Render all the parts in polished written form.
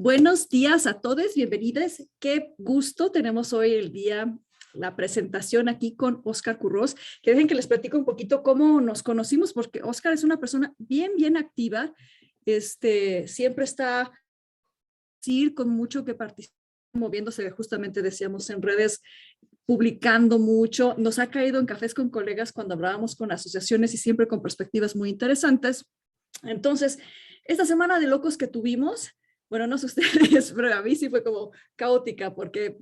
Buenos días a todos, bienvenidos. Qué gusto tenemos hoy el día, la presentación aquí con Óscar Currós. Que dejen que les platico un poquito cómo nos conocimos, porque Óscar es una persona bien activa. Siempre está con mucho que participa, moviéndose, justamente decíamos en redes, publicando mucho. Nos ha caído en cafés con colegas cuando hablábamos con asociaciones y siempre con perspectivas muy interesantes. Entonces, esta semana de locos que tuvimos, bueno, no sé ustedes, pero a mí sí fue como caótica porque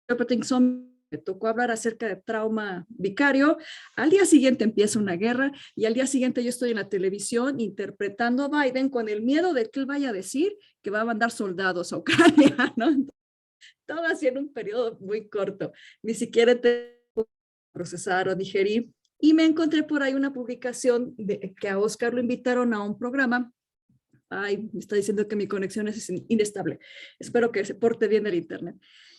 me tocó hablar acerca de trauma vicario. Al día siguiente empieza una guerra y al día siguiente yo estoy en la televisión interpretando a Biden con el miedo de que él vaya a decir que va a mandar soldados a Ucrania, ¿no? Todo así en un periodo muy corto. Ni siquiera te procesar o digerir. Y me encontré por ahí una publicación de que a Oscar lo invitaron a un programa. Ay, me está diciendo que mi conexión es inestable. Espero que se porte bien el internet.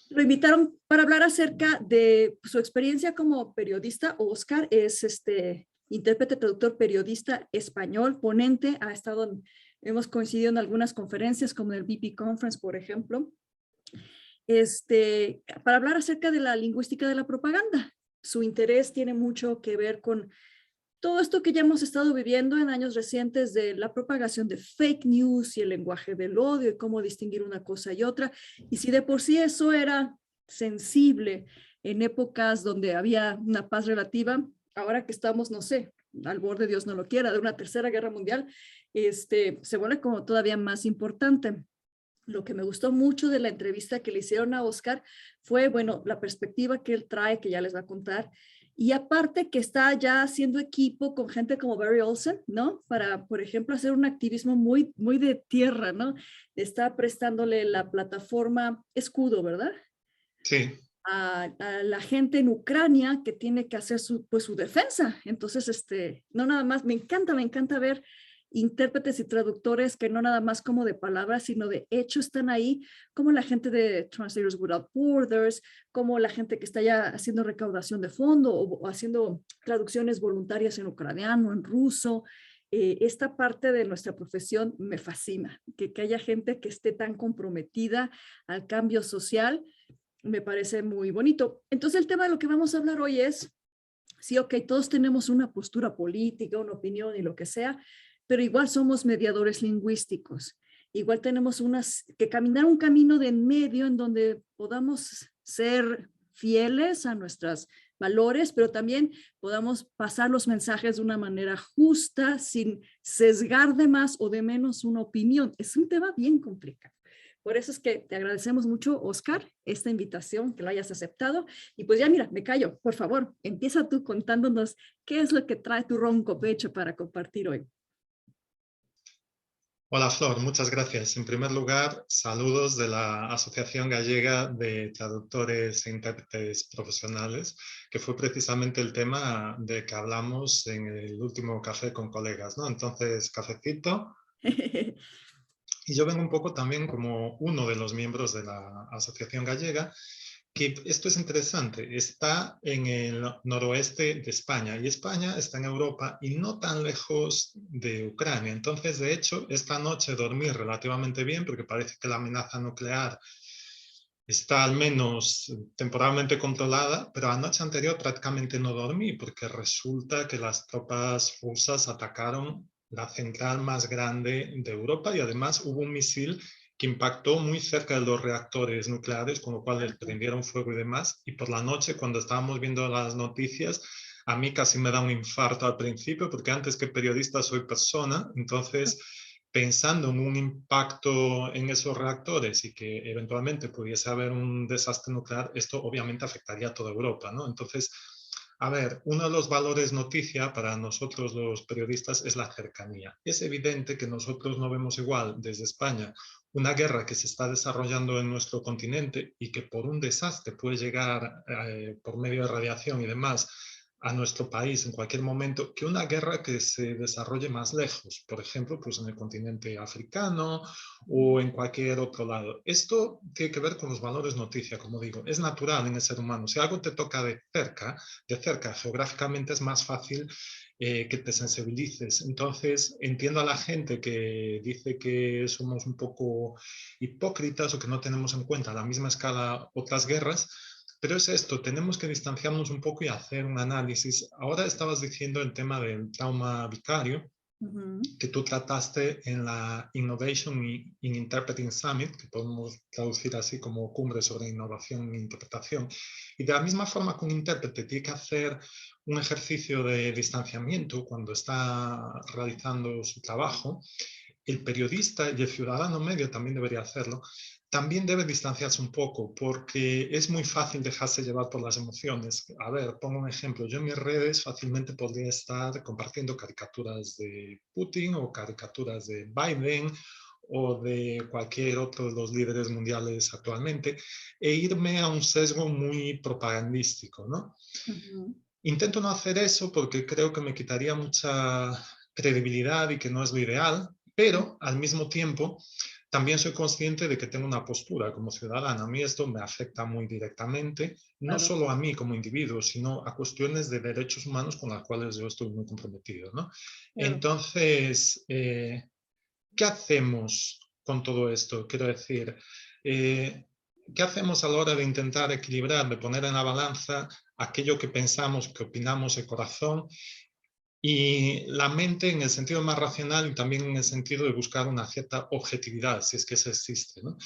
Lo invitaron para hablar acerca de su experiencia como periodista. Oscar es intérprete, traductor, periodista español, ponente. Hemos coincidido en algunas conferencias como en el BP Conference, por ejemplo. Para hablar acerca de la lingüística de la propaganda. Su interés tiene mucho que ver con todo esto que ya hemos estado viviendo en años recientes de la propagación de fake news y el lenguaje del odio y cómo distinguir una cosa y otra. Y si de por sí eso era sensible en épocas donde había una paz relativa, ahora que estamos, no sé, al borde, Dios no lo quiera, de una tercera guerra mundial, se vuelve como todavía más importante. Lo que me gustó mucho de la entrevista que le hicieron a Oscar fue, bueno, la perspectiva que él trae, que ya les va a contar, y aparte que está ya haciendo equipo con gente como Barry Olsen, ¿no? Para, por ejemplo, hacer un activismo muy de tierra, ¿no? Está prestándole la plataforma Escudo, ¿verdad? Sí. A la gente en Ucrania que tiene que hacer su defensa. Entonces, no nada más, me encanta ver intérpretes y traductores que no nada más como de palabras, sino de hecho están ahí, como la gente de Translators Without Borders, como la gente que está ya haciendo recaudación de fondo o haciendo traducciones voluntarias en ucraniano, en ruso. Esta parte de nuestra profesión me fascina, que haya gente que esté tan comprometida al cambio social, me parece muy bonito. Entonces el tema de lo que vamos a hablar hoy es, sí, ok, todos tenemos una postura política, una opinión y lo que sea, pero igual somos mediadores lingüísticos. Igual tenemos que caminar un camino de en medio en donde podamos ser fieles a nuestros valores, pero también podamos pasar los mensajes de una manera justa, sin sesgar de más o de menos una opinión. Es un tema bien complicado. Por eso es que te agradecemos mucho, Oscar, esta invitación, que lo hayas aceptado. Y pues ya mira, me callo. Por favor, empieza tú contándonos qué es lo que trae tu ronco pecho para compartir hoy. Hola Flor, muchas gracias. En primer lugar, saludos de la Asociación Gallega de Traductores e Intérpretes Profesionales, que fue precisamente el tema de que hablamos en el último café con colegas, ¿no? Entonces, cafecito. Y yo vengo un poco también como uno de los miembros de la Asociación Gallega, que esto es interesante, está en el noroeste de España y España está en Europa y no tan lejos de Ucrania. Entonces, de hecho, esta noche dormí relativamente bien porque parece que la amenaza nuclear está al menos temporalmente controlada, pero la noche anterior prácticamente no dormí porque resulta que las tropas rusas atacaron la central más grande de Europa y además hubo un misil que impactó muy cerca de los reactores nucleares, con lo cual les prendieron fuego y demás. Y por la noche, cuando estábamos viendo las noticias, a mí casi me da un infarto al principio, porque antes que periodista soy persona, entonces pensando en un impacto en esos reactores y que eventualmente pudiese haber un desastre nuclear, esto obviamente afectaría a toda Europa, ¿no? Entonces, a ver, uno de los valores noticia para nosotros los periodistas es la cercanía. Es evidente que nosotros no vemos igual desde España una guerra que se está desarrollando en nuestro continente y que por un desastre puede llegar por medio de radiación y demás a nuestro país en cualquier momento que una guerra que se desarrolle más lejos, por ejemplo, pues en el continente africano o en cualquier otro lado. Esto tiene que ver con los valores noticia, como digo, es natural en el ser humano. Si algo te toca de cerca geográficamente es más fácil que te sensibilices. Entonces, entiendo a la gente que dice que somos un poco hipócritas o que no tenemos en cuenta a la misma escala otras guerras, pero es esto, tenemos que distanciarnos un poco y hacer un análisis. Ahora estabas diciendo el tema del trauma vicario, que tú trataste en la Innovation in Interpreting Summit, que podemos traducir así como cumbre sobre innovación e interpretación. Y de la misma forma que un intérprete tiene que hacer un ejercicio de distanciamiento cuando está realizando su trabajo, el periodista y el ciudadano medio también debería hacerlo, también debe distanciarse un poco porque es muy fácil dejarse llevar por las emociones. A ver, pongo un ejemplo. Yo en mis redes fácilmente podría estar compartiendo caricaturas de Putin o caricaturas de Biden o de cualquier otro de los líderes mundiales actualmente e irme a un sesgo muy propagandístico, ¿no? Intento no hacer eso porque creo que me quitaría mucha credibilidad y que no es lo ideal, pero al mismo tiempo también soy consciente de que tengo una postura como ciudadana. A mí esto me afecta muy directamente, no Claro, solo a mí como individuo, sino a cuestiones de derechos humanos con las cuales yo estoy muy comprometido, ¿no? claro. Entonces, ¿qué hacemos con todo esto? Quiero decir, eh, ¿qué hacemos a la hora de intentar equilibrar, de poner en la balanza aquello que pensamos, que opinamos el corazón y la mente en el sentido más racional y también en el sentido de buscar una cierta objetividad, si es que eso existe, ¿no?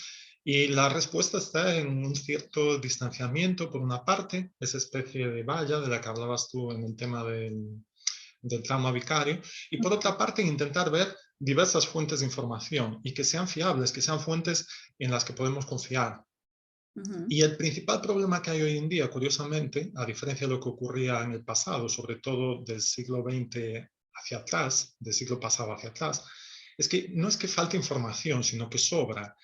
Y la respuesta está en un cierto distanciamiento, por una parte, esa especie de valla de la que hablabas tú en el tema del trauma vicario, y por otra parte, intentar ver diversas fuentes de información y que sean fiables, que sean fuentes en las que podemos confiar. Y el principal problema que hay hoy en día, curiosamente, a diferencia de lo que ocurría en el pasado, sobre todo del siglo XX hacia atrás, del siglo pasado hacia atrás, es que no es que falte información, sino que sobra.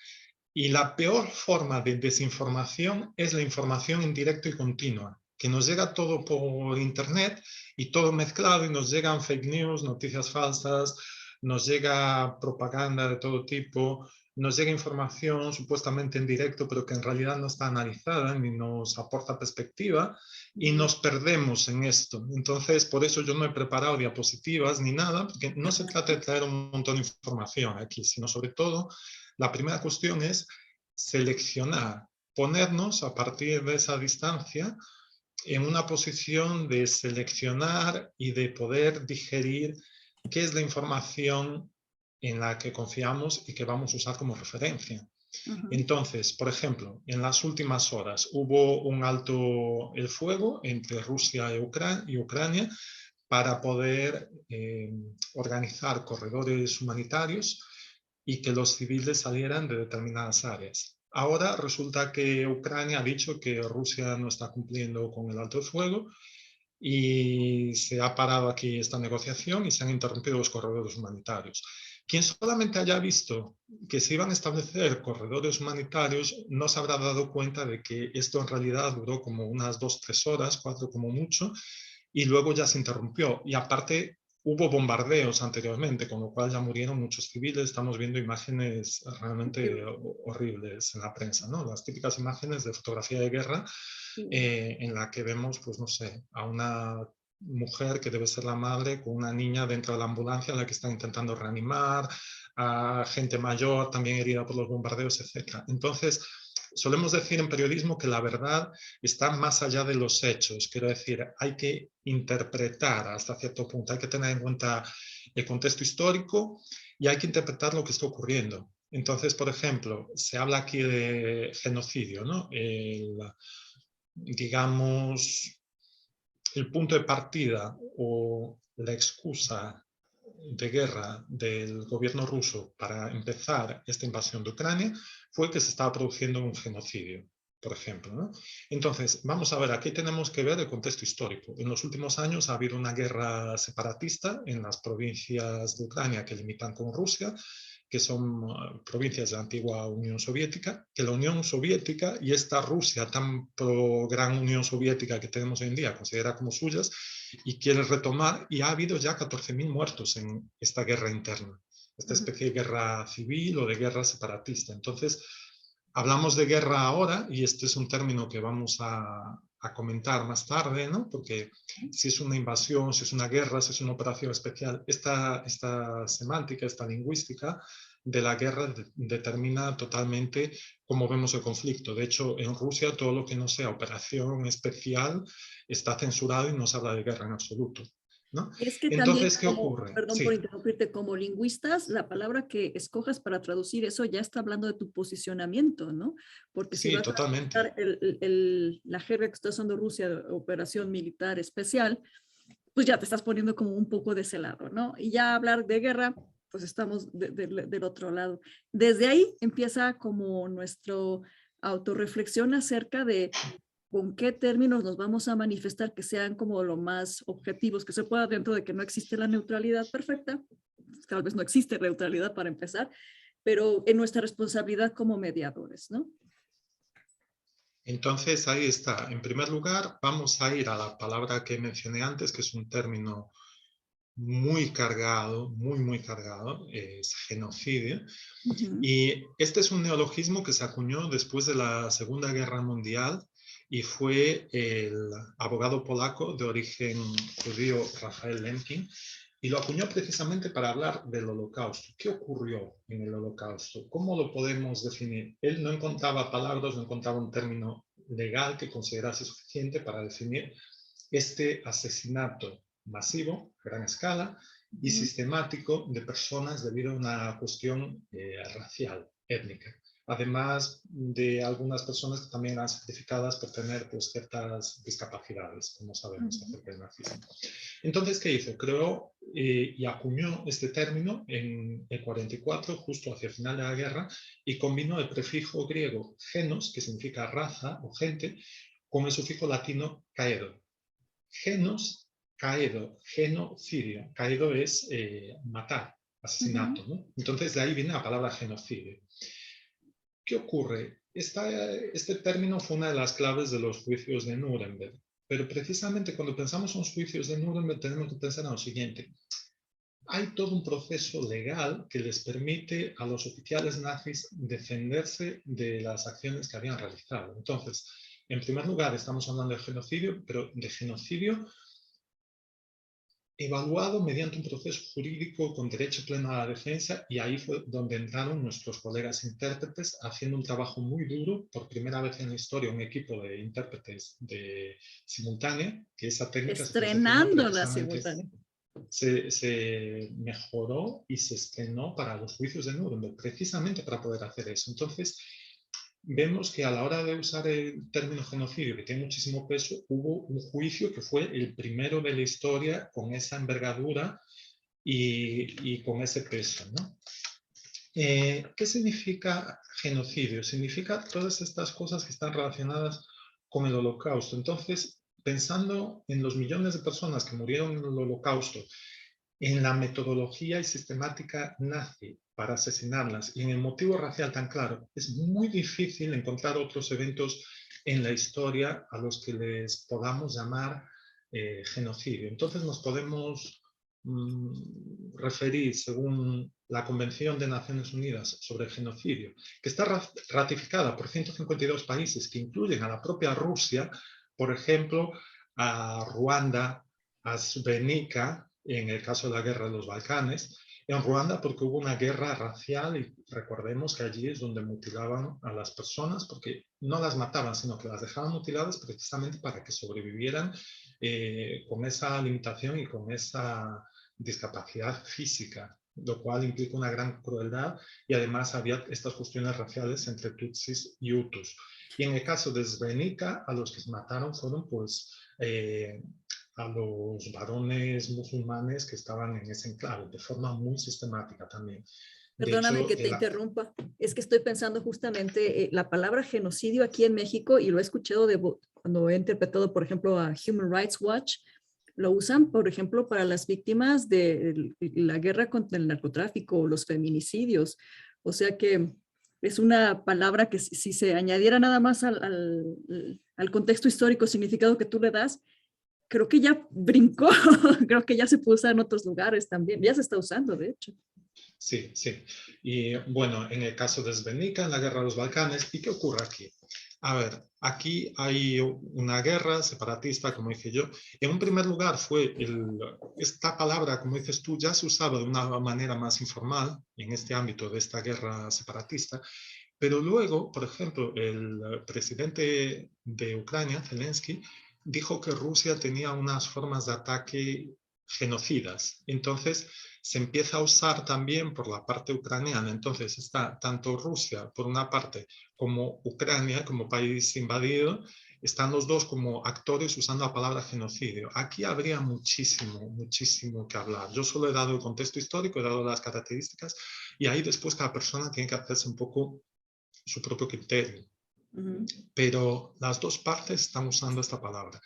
Y la peor forma de desinformación es la información en directo y continua, que nos llega todo por Internet y todo mezclado y nos llegan fake news, noticias falsas, nos llega propaganda de todo tipo, nos llega información supuestamente en directo, pero que en realidad no está analizada ni nos aporta perspectiva y nos perdemos en esto. Entonces, por eso yo no he preparado diapositivas ni nada, porque no se trata de traer un montón de información aquí, sino sobre todo, la primera cuestión es seleccionar, ponernos a partir de esa distancia en una posición de seleccionar y de poder digerir qué es la información en la que confiamos y que vamos a usar como referencia. Entonces, por ejemplo, en las últimas horas hubo un alto el fuego entre Rusia y Ucrania para poder organizar corredores humanitarios y que los civiles salieran de determinadas áreas. Ahora resulta que Ucrania ha dicho que Rusia no está cumpliendo con el alto el fuego y se ha parado aquí esta negociación y se han interrumpido los corredores humanitarios. Quien solamente haya visto que se iban a establecer corredores humanitarios no se habrá dado cuenta de que esto en realidad duró como unas 2, 3 horas, 4 como mucho, y luego ya se interrumpió. Y aparte hubo bombardeos anteriormente, con lo cual ya murieron muchos civiles. Estamos viendo imágenes realmente horribles en la prensa, ¿no? Las típicas imágenes de fotografía de guerra en la que vemos, pues no sé, a una mujer que debe ser la madre con una niña dentro de la ambulancia a la que están intentando reanimar, a gente mayor también herida por los bombardeos, etc. Entonces, solemos decir en periodismo que la verdad está más allá de los hechos. Quiero decir, hay que interpretar hasta cierto punto, hay que tener en cuenta el contexto histórico y hay que interpretar lo que está ocurriendo. Entonces, por ejemplo, se habla aquí de genocidio, ¿no? Digamos, el punto de partida o la excusa de guerra del gobierno ruso para empezar esta invasión de Ucrania fue que se estaba produciendo un genocidio, por ejemplo, ¿no? Entonces, vamos a ver, aquí tenemos que ver el contexto histórico. En los últimos años ha habido una guerra separatista en las provincias de Ucrania que limitan con Rusia, que son provincias de la antigua Unión Soviética, que la Unión Soviética y esta Rusia tan pro gran Unión Soviética que tenemos hoy en día considera como suyas, y quiere retomar, y ha habido ya 14.000 muertos en esta guerra interna, esta especie de guerra civil o de guerra separatista. Entonces, hablamos de guerra ahora, y este es un término que vamos a comentar más tarde, ¿no? Porque si es una invasión, si es una guerra, si es una operación especial, esta semántica, esta lingüística de la guerra determina totalmente cómo vemos el conflicto. De hecho, en Rusia todo lo que no sea operación especial está censurado y no se habla de guerra en absoluto, ¿no? Y es que también, Entonces, ¿qué ocurre? perdón por Sí, interrumpirte, como lingüistas, la palabra que escojas para traducir eso ya está hablando de tu posicionamiento, ¿no? Porque si sí, vas a totalmente. usar la jerga que está usando Rusia de operación militar especial, pues ya te estás poniendo como un poco de ese lado, ¿no? Y ya hablar de guerra, pues estamos del otro lado. Desde ahí empieza como nuestro autorreflexión acerca de con qué términos nos vamos a manifestar que sean como lo más objetivos que se pueda, dentro de que no existe la neutralidad perfecta, tal vez no existe neutralidad para empezar, pero en nuestra responsabilidad como mediadores, ¿no? Entonces, ahí está. En primer lugar, vamos a ir a la palabra que mencioné antes, que es un término muy cargado, muy cargado, es genocidio. Uh-huh. Y este es un neologismo que se acuñó después de la Segunda Guerra Mundial y fue el abogado polaco de origen judío Rafael Lemkin, y lo acuñó precisamente para hablar del Holocausto. ¿Qué ocurrió en el Holocausto? ¿Cómo lo podemos definir? Él no encontraba palabras, no encontraba un término legal que considerase suficiente para definir este asesinato masivo, a gran escala y Uh-huh. sistemático de personas debido a una cuestión racial, étnica. Además de algunas personas que también eran certificadas por tener pues, ciertas discapacidades, como sabemos Uh-huh. acerca del nazismo. Entonces, ¿qué hizo? Creó y acuñó este término en el 44, justo hacia el final de la guerra, y combinó el prefijo griego genos, que significa raza o gente, con el sufijo latino caedo. Genos, caedo, genocidio. Caedo es matar, Uh-huh. asesinato, ¿no? Entonces de ahí viene la palabra genocidio. ¿Qué ocurre? Este término fue una de las claves de los juicios de Nuremberg. Pero precisamente cuando pensamos en los juicios de Nuremberg tenemos que pensar en lo siguiente. Hay todo un proceso legal que les permite a los oficiales nazis defenderse de las acciones que habían realizado. Entonces, en primer lugar, estamos hablando de genocidio, pero de genocidio evaluado mediante un proceso jurídico con derecho pleno a la defensa, y ahí fue donde entraron nuestros colegas intérpretes haciendo un trabajo muy duro, por primera vez en la historia, un equipo de intérpretes de simultánea, que esa técnica se perfeccionó Estrenándola precisamente, simultánea. se mejoró y se estrenó para los juicios de Nuremberg, precisamente para poder hacer eso. Entonces, vemos que a la hora de usar el término genocidio, que tiene muchísimo peso, hubo un juicio que fue el primero de la historia con esa envergadura y con ese peso, ¿no? ¿Qué significa genocidio? Significa todas estas cosas que están relacionadas con el Holocausto. Entonces, pensando en los millones de personas que murieron en el Holocausto, en la metodología y sistemática nazi para asesinarlas y en el motivo racial tan claro, es muy difícil encontrar otros eventos en la historia a los que les podamos llamar genocidio. Entonces nos podemos referir, según la Convención de Naciones Unidas sobre el genocidio, que está ratificada por 152 países que incluyen a la propia Rusia, por ejemplo, a Ruanda, a Srebrenica, en el caso de la guerra de los Balcanes, en Ruanda porque hubo una guerra racial y recordemos que allí es donde mutilaban a las personas, porque no las mataban, sino que las dejaban mutiladas precisamente para que sobrevivieran con esa limitación y con esa discapacidad física, lo cual implica una gran crueldad, y además había estas cuestiones raciales entre tutsis y hutus. Y en el caso de Srebrenica, a los que se mataron fueron pues a los varones musulmanes que estaban en ese enclave, de forma muy sistemática también. De Perdóname hecho, que te interrumpa. Es que estoy pensando justamente la palabra genocidio aquí en México, y lo he escuchado cuando he interpretado, por ejemplo, a Human Rights Watch. Lo usan, por ejemplo, para las víctimas de la guerra contra el narcotráfico o los feminicidios. O sea que es una palabra que si se añadiera nada más al contexto histórico, significado que tú le das, creo que ya brincó, creo que ya se puede usar en otros lugares también, ya se está usando, de hecho. Sí, sí. Y bueno, en el caso de Srebrenica, en la guerra de los Balcanes, ¿y qué ocurre aquí? A ver, aquí hay una guerra separatista, como dije yo. En un primer lugar esta palabra, como dices tú, ya se usaba de una manera más informal en este ámbito de esta guerra separatista, pero luego, por ejemplo, el presidente de Ucrania, Zelensky, dijo que Rusia tenía unas formas de ataque genocidas. Entonces, se empieza a usar también por la parte ucraniana. Entonces, está tanto Rusia, por una parte, como Ucrania, como país invadido, están los dos como actores usando la palabra genocidio. Aquí habría muchísimo, muchísimo que hablar. Yo solo he dado el contexto histórico, he dado las características, y ahí después cada persona tiene que hacerse un poco su propio criterio. Pero las dos partes están usando esta palabra.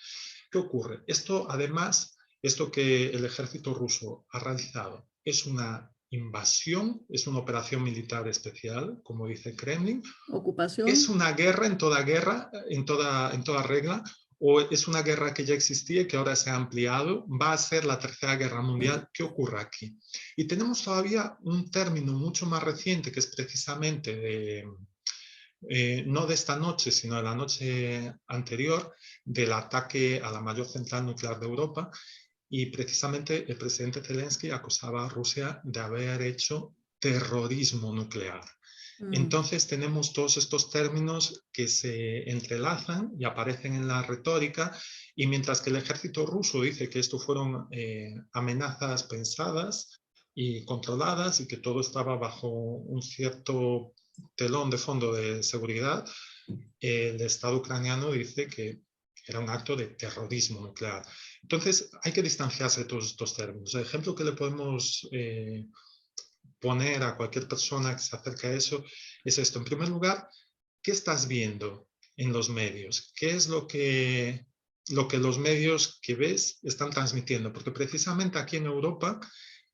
¿Qué ocurre? Esto, además, esto que el ejército ruso ha realizado es una invasión, es una operación militar especial, como dice el Kremlin. ¿Es Ocupación. una guerra, en toda regla? ¿O es una guerra que ya existía y que ahora se ha ampliado? ¿Va a ser la tercera guerra mundial? ¿Qué ocurre aquí? Y tenemos todavía un término mucho más reciente, que es precisamente no de esta noche, sino de la noche anterior, del ataque a la mayor central nuclear de Europa. Y precisamente el presidente Zelensky acusaba a Rusia de haber hecho terrorismo nuclear. Entonces tenemos todos estos términos que se entrelazan y aparecen en la retórica, y mientras que el ejército ruso dice que esto fueron amenazas pensadas y controladas y que todo estaba bajo un cierto telón de fondo de seguridad, el Estado ucraniano dice que era un acto de terrorismo nuclear. Entonces hay que distanciarse de todos estos términos. El ejemplo que le podemos poner a cualquier persona que se acerque a eso es esto. En primer lugar, ¿qué estás viendo en los medios? ¿Qué es lo que los medios que ves están transmitiendo? Porque precisamente aquí en Europa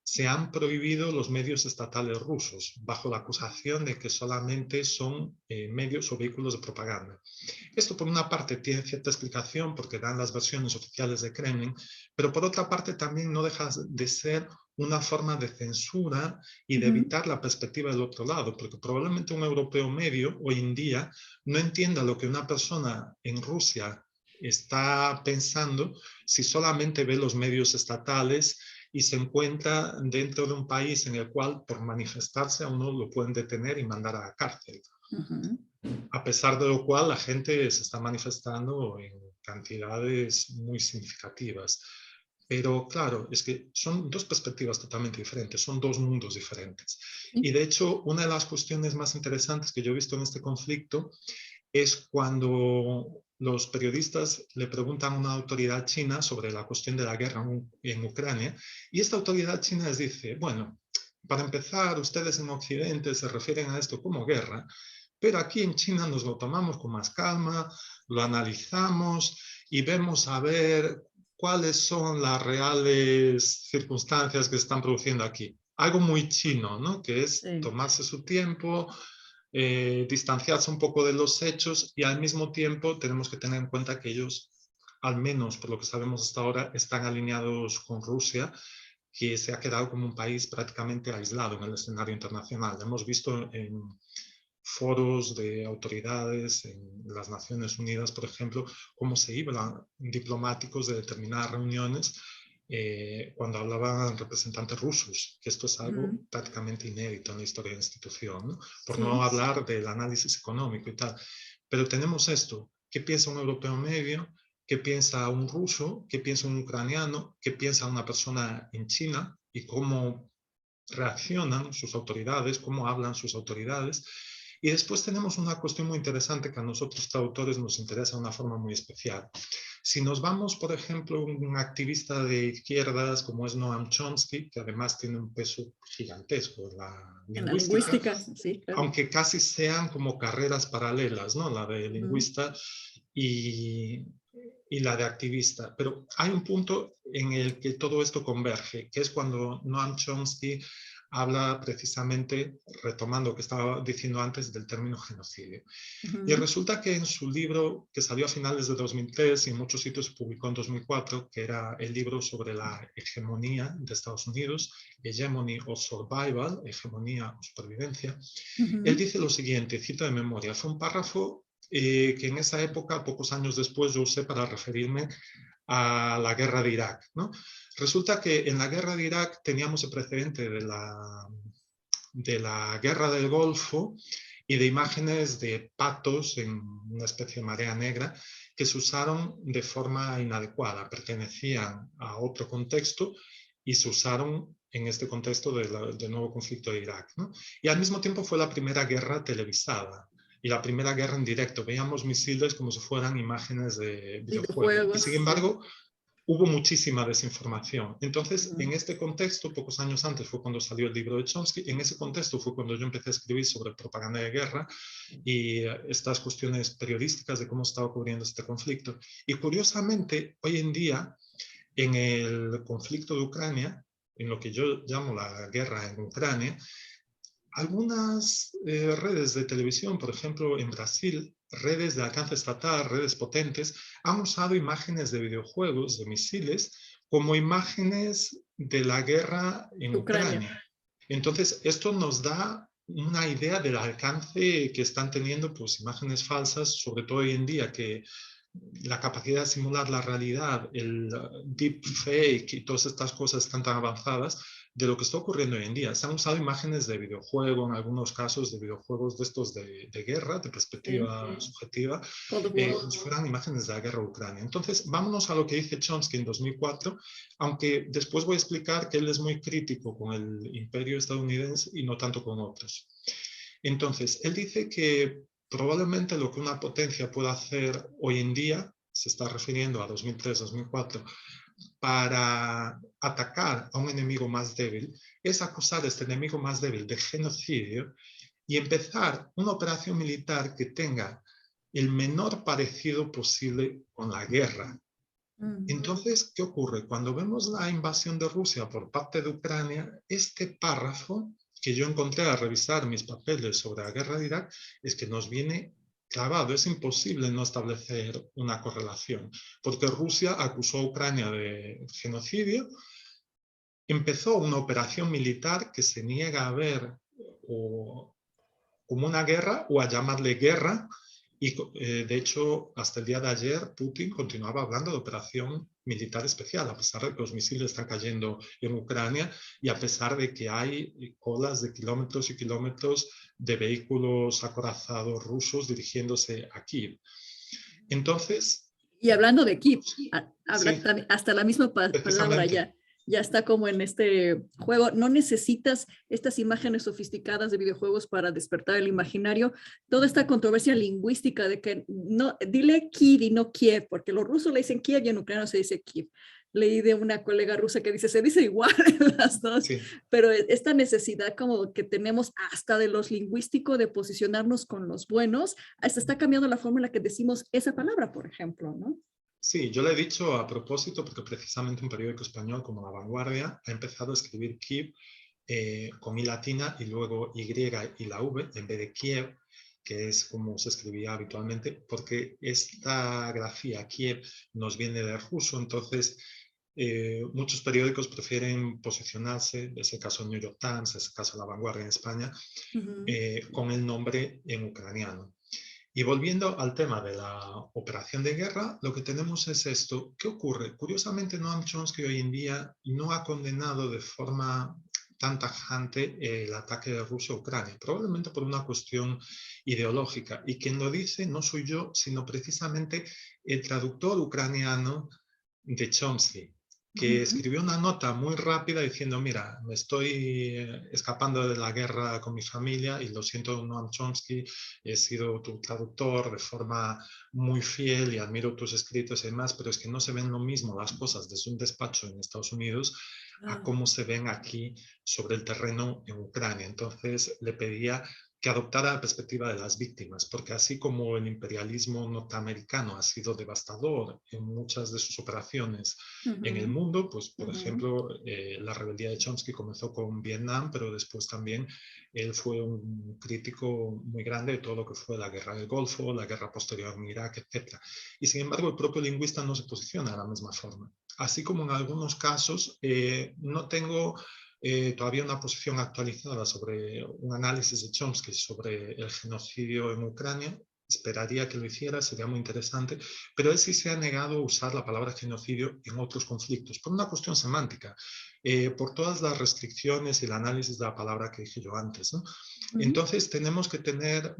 se han prohibido los medios estatales rusos bajo la acusación de que solamente son medios o vehículos de propaganda. Esto por una parte tiene cierta explicación porque dan las versiones oficiales de Kremlin, pero por otra parte también no deja de ser una forma de censura y de evitar la perspectiva del otro lado, porque probablemente un europeo medio hoy en día no entienda lo que una persona en Rusia está pensando si solamente ve los medios estatales y se encuentra dentro de un país en el cual por manifestarse a uno lo pueden detener y mandar a la cárcel. A pesar de lo cual la gente se está manifestando en cantidades muy significativas. Pero claro, es que son dos perspectivas totalmente diferentes, son dos mundos diferentes. Y de hecho, una de las cuestiones más interesantes que yo he visto en este conflicto es cuando los periodistas le preguntan a una autoridad china sobre la cuestión de la guerra en Ucrania, y esta autoridad china les dice, bueno, para empezar, ustedes en Occidente se refieren a esto como guerra, pero aquí en China nos lo tomamos con más calma, lo analizamos y vemos a ver cuáles son las reales circunstancias que se están produciendo aquí. Algo muy chino, ¿no? Que es tomarse su tiempo, distanciarse un poco de los hechos, y al mismo tiempo tenemos que tener en cuenta que ellos, al menos por lo que sabemos hasta ahora, están alineados con Rusia, que se ha quedado como un país prácticamente aislado en el escenario internacional. Hemos visto en foros de autoridades en las Naciones Unidas, por ejemplo, cómo se iban diplomáticos de determinadas reuniones cuando hablaban representantes rusos, que esto es algo prácticamente inédito en la historia de la institución, ¿no? Por no hablar del análisis económico y tal. Pero tenemos esto, ¿qué piensa un europeo medio? ¿Qué piensa un ruso? ¿Qué piensa un ucraniano? ¿Qué piensa una persona en China? Y cómo reaccionan sus autoridades, cómo hablan sus autoridades. Y después tenemos una cuestión muy interesante que a nosotros traductores nos interesa de una forma muy especial. Si nos vamos, por ejemplo, un activista de izquierdas como es Noam Chomsky, que además tiene un peso gigantesco en la En la lingüística, lingüística, sí, claro. aunque casi sean como carreras paralelas, ¿no? La de lingüista y la de activista. Pero hay un punto en el que todo esto converge, que es cuando Noam Chomsky habla precisamente, retomando lo que estaba diciendo antes, del término genocidio. Y Ujú. resulta que en su libro, que salió a finales de 2003 y en muchos sitios se publicó en 2004, que era el libro sobre la hegemonía de Estados Unidos, Hegemony or Survival, hegemonía o supervivencia, él Ujú. dice lo siguiente, cito de memoria, fue un párrafo que en esa época, pocos años después, yo usé para referirme a la guerra de Irak, ¿no? Resulta que en la guerra de Irak teníamos el precedente de la guerra del Golfo y de imágenes de patos en una especie de marea negra que se usaron de forma inadecuada, pertenecían a otro contexto y se usaron en este contexto del nuevo conflicto de Irak, ¿no? Y al mismo tiempo fue la primera guerra televisada y la primera guerra en directo. Veíamos misiles como si fueran imágenes de videojuego. Y Videojuegos, sin sí. embargo, hubo muchísima desinformación. Entonces, Ujú. en este contexto, pocos años antes fue cuando salió el libro de Chomsky, en ese contexto fue cuando yo empecé a escribir sobre propaganda de guerra y estas cuestiones periodísticas de cómo estaba cubriendo este conflicto. Y curiosamente, hoy en día, en el conflicto de Ucrania, en lo que yo llamo la guerra en Ucrania, algunas redes de televisión, por ejemplo, en Brasil, redes de alcance estatal, redes potentes, han usado imágenes de videojuegos, de misiles, como imágenes de la guerra en Ucrania. Ucrania. Entonces, esto nos da una idea del alcance que están teniendo pues, imágenes falsas, sobre todo hoy en día, que la capacidad de simular la realidad, el deepfake y todas estas cosas están tan avanzadas de lo que está ocurriendo hoy en día. Se han usado imágenes de videojuego, en algunos casos de videojuegos de estos de guerra, de Sí. perspectiva subjetiva, Cold War. como si fueran imágenes de la guerra de Ucrania. Entonces, vámonos a lo que dice Chomsky en 2004, aunque después voy a explicar que él es muy crítico con el imperio estadounidense y no tanto con otros. Entonces, él dice que probablemente lo que una potencia puede hacer hoy en día, se está refiriendo a 2003-2004, para atacar a un enemigo más débil, es acusar a este enemigo más débil de genocidio y empezar una operación militar que tenga el menor parecido posible con la guerra. Mm. Entonces, ¿qué ocurre? Cuando vemos la invasión de Rusia por parte de Ucrania, este párrafo que yo encontré al revisar mis papeles sobre la guerra de Irak es que nos viene clavado. Es imposible no establecer una correlación, porque Rusia acusó a Ucrania de genocidio, empezó una operación militar que se niega a ver o, como una guerra o a llamarle guerra. Y de hecho, hasta el día de ayer, Putin continuaba hablando de operación militar especial, a pesar de que los misiles están cayendo en Ucrania y a pesar de que hay colas de kilómetros y kilómetros de vehículos acorazados rusos dirigiéndose a Kiev. Entonces, Y hablando de Kiev, habla sí, hasta la misma palabra precisamente. ya está como en este juego. No necesitas estas imágenes sofisticadas de videojuegos para despertar el imaginario. Toda esta controversia lingüística de que no, dile Kiev y no Kiev, porque los rusos le dicen Kiev y en ucraniano se dice Kiev. Leí de una colega rusa que dice, se dice igual las dos, Sí. pero esta necesidad como que tenemos hasta de los lingüísticos de posicionarnos con los buenos, hasta está cambiando la forma en la que decimos esa palabra, por ejemplo, ¿no? Sí, yo le he dicho a propósito, porque precisamente un periódico español como La Vanguardia ha empezado a escribir Kiev con I latina y luego Y y la V en vez de Kiev, que es como se escribía habitualmente, porque esta grafía Kiev nos viene del ruso, entonces muchos periódicos prefieren posicionarse, en ese caso New York Times, en ese caso La Vanguardia en España, con el nombre en ucraniano. Y volviendo al tema de la operación de guerra, lo que tenemos es esto. ¿Qué ocurre? Curiosamente, Noam Chomsky hoy en día no ha condenado de forma tan tajante el ataque de Rusia a Ucrania, probablemente por una cuestión ideológica. Y quien lo dice no soy yo, sino precisamente el traductor ucraniano de Chomsky, que Ujú. escribió una nota muy rápida diciendo, mira, me estoy escapando de la guerra con mi familia y lo siento, Noam Chomsky, he sido tu traductor de forma muy fiel y admiro tus escritos y demás, pero es que no se ven lo mismo las cosas desde un despacho en Estados Unidos a Ah, cómo se ven aquí sobre el terreno en Ucrania. Entonces le pedía que adoptara la perspectiva de las víctimas, porque así como el imperialismo norteamericano ha sido devastador en muchas de sus operaciones en el mundo, pues por ejemplo, la rebeldía de Chomsky comenzó con Vietnam, pero después también él fue un crítico muy grande de todo lo que fue la guerra del Golfo, la guerra posterior en Irak, etc. Y sin embargo, el propio lingüista no se posiciona de la misma forma. Así como en algunos casos no tengo todavía una posición actualizada sobre un análisis de Chomsky sobre el genocidio en Ucrania. Esperaría que lo hiciera, sería muy interesante, pero él sí se ha negado a usar la palabra genocidio en otros conflictos, por una cuestión semántica, por todas las restricciones y el análisis de la palabra que dije yo antes, ¿no? Entonces tenemos que tener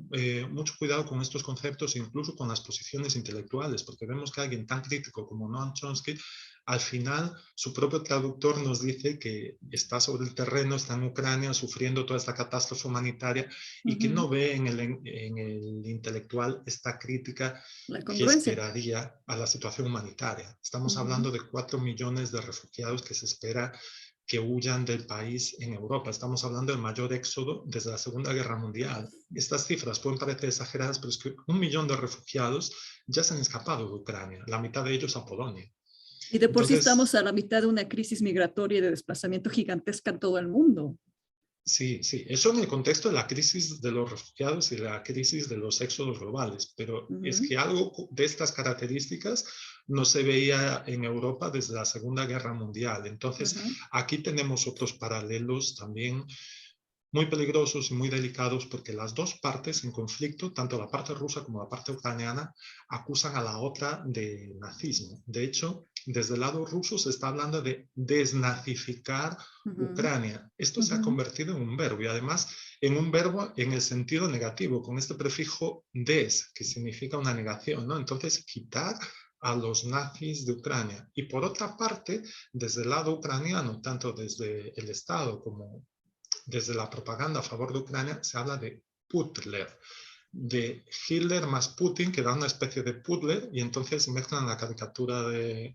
mucho cuidado con estos conceptos, incluso con las posiciones intelectuales, porque vemos que alguien tan crítico como Noam Chomsky, al final su propio traductor nos dice que está sobre el terreno, está en Ucrania sufriendo toda esta catástrofe humanitaria y que no ve en el intelectual esta crítica La que congruencia. esperaría a la situación humanitaria. Estamos hablando de 4 millones de refugiados que se espera que huyan del país en Europa. Estamos hablando del mayor éxodo desde la Segunda Guerra Mundial. Estas cifras pueden parecer exageradas, pero es que 1 millón de refugiados ya se han escapado de Ucrania, la mitad de ellos a Polonia. Y de por sí Entonces, estamos a la mitad de una crisis migratoria y de desplazamiento gigantesca en todo el mundo. sí, sí, eso en el contexto de la crisis de los refugiados y la crisis de los éxodos globales, pero es que algo de estas características no se veía en Europa desde la Segunda Guerra Mundial. Entonces, aquí tenemos otros paralelos también muy peligrosos y muy delicados porque las dos partes en conflicto, tanto la parte rusa como la parte ucraniana, acusan a la otra de nazismo. De hecho, desde el lado ruso se está hablando de desnazificar Ucrania. Esto se ha convertido en un verbo y además en un verbo en el sentido negativo, con este prefijo des, que significa una negación, ¿no? Entonces, quitar a los nazis de Ucrania. Y por otra parte, desde el lado ucraniano, tanto desde el Estado como desde la propaganda a favor de Ucrania, se habla de Putler, de Hitler más Putin, que da una especie de puzzle, y entonces mezclan la caricatura de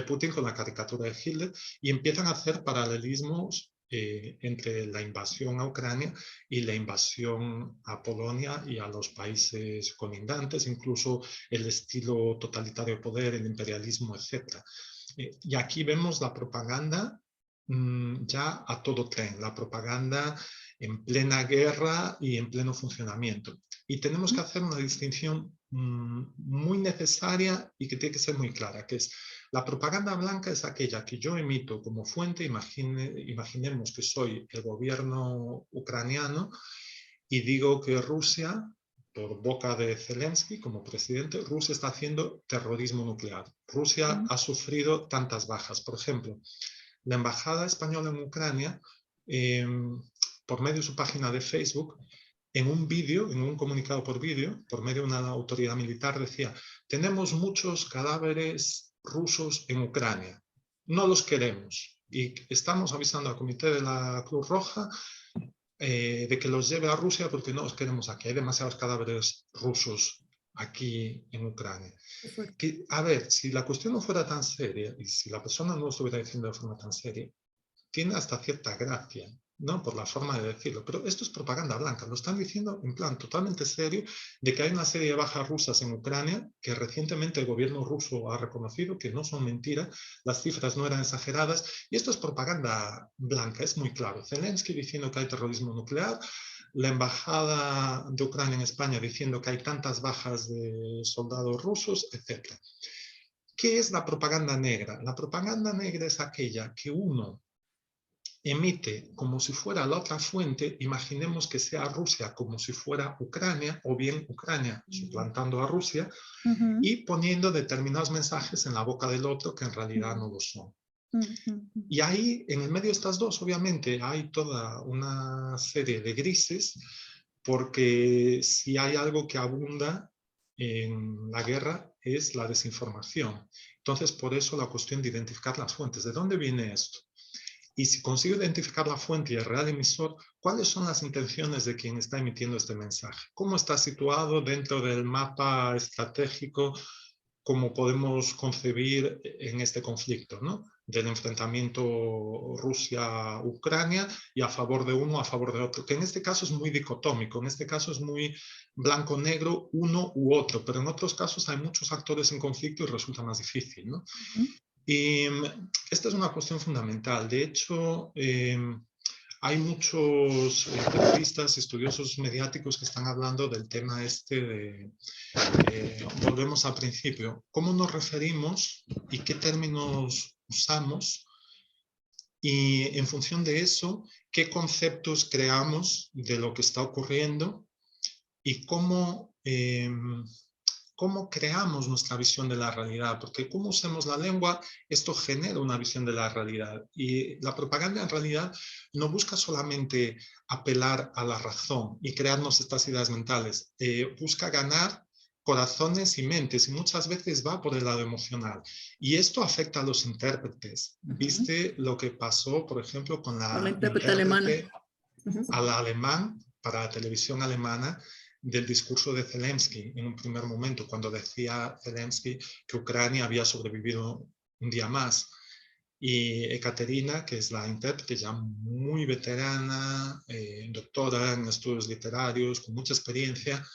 Putin con la caricatura de Hitler y empiezan a hacer paralelismos entre la invasión a Ucrania y la invasión a Polonia y a los países colindantes, incluso el estilo totalitario de poder, el imperialismo, etc. Y aquí vemos la propaganda ya a todo tren, la propaganda en plena guerra y en pleno funcionamiento. Y tenemos que hacer una distinción muy necesaria y que tiene que ser muy clara, que es la propaganda blanca es aquella que yo emito como fuente, imaginemos que soy el gobierno ucraniano y digo que Rusia, por boca de Zelensky como presidente, Rusia está haciendo terrorismo nuclear. Rusia ha sufrido tantas bajas. Por ejemplo, la Embajada Española en Ucrania, por medio de su página de Facebook, en un vídeo, en un comunicado por vídeo, por medio de una autoridad militar, decía: tenemos muchos cadáveres rusos en Ucrania, no los queremos y estamos avisando al Comité de la Cruz Roja de que los lleve a Rusia porque no los queremos aquí, hay demasiados cadáveres rusos aquí en Ucrania. Que, a ver, si la cuestión no fuera tan seria y si la persona no lo estuviera diciendo de forma tan seria, tiene hasta cierta gracia, ¿no? Por la forma de decirlo. Pero esto es propaganda blanca. Lo están diciendo en plan totalmente serio de que hay una serie de bajas rusas en Ucrania que recientemente el gobierno ruso ha reconocido que no son mentiras, las cifras no eran exageradas y esto es propaganda blanca, es muy claro. Zelensky diciendo que hay terrorismo nuclear, la embajada de Ucrania en España diciendo que hay tantas bajas de soldados rusos, etc. ¿Qué es la propaganda negra? La propaganda negra es aquella que uno emite como si fuera la otra fuente, imaginemos que sea Rusia como si fuera Ucrania, o bien Ucrania suplantando a Rusia, y poniendo determinados mensajes en la boca del otro que en realidad no lo son. Y ahí, en el medio de estas dos, obviamente, hay toda una serie de grises, porque si hay algo que abunda en la guerra es la desinformación. Entonces, por eso la cuestión de identificar las fuentes. ¿De dónde viene esto? Y si consigo identificar la fuente y el real emisor, ¿cuáles son las intenciones de quien está emitiendo este mensaje? ¿Cómo está situado dentro del mapa estratégico? ¿Cómo podemos concebir en este conflicto, ¿no? del enfrentamiento Rusia-Ucrania y a favor de uno, a favor de otro, que en este caso es muy dicotómico, en este caso es muy blanco-negro, uno u otro, pero en otros casos hay muchos actores en conflicto y resulta más difícil, ¿no? Y esta es una cuestión fundamental. De hecho, hay muchos periodistas, estudiosos mediáticos que están hablando del tema este de, volvemos al principio, cómo nos referimos y qué términos usamos y en función de eso, qué conceptos creamos de lo que está ocurriendo y cómo creamos nuestra visión de la realidad, porque cómo usemos la lengua, esto genera una visión de la realidad. Y la propaganda en realidad no busca solamente apelar a la razón y crearnos estas ideas mentales, busca ganar corazones y mentes, y muchas veces va por el lado emocional. Y esto afecta a los intérpretes. ¿Viste lo que pasó, por ejemplo, con la intérprete alemana? al alemán, para la televisión alemana, del discurso de Zelensky en un primer momento, cuando decía Zelensky que Ucrania había sobrevivido un día más. Y Ekaterina, que es la intérprete ya muy veterana, doctora en estudios literarios, con mucha experiencia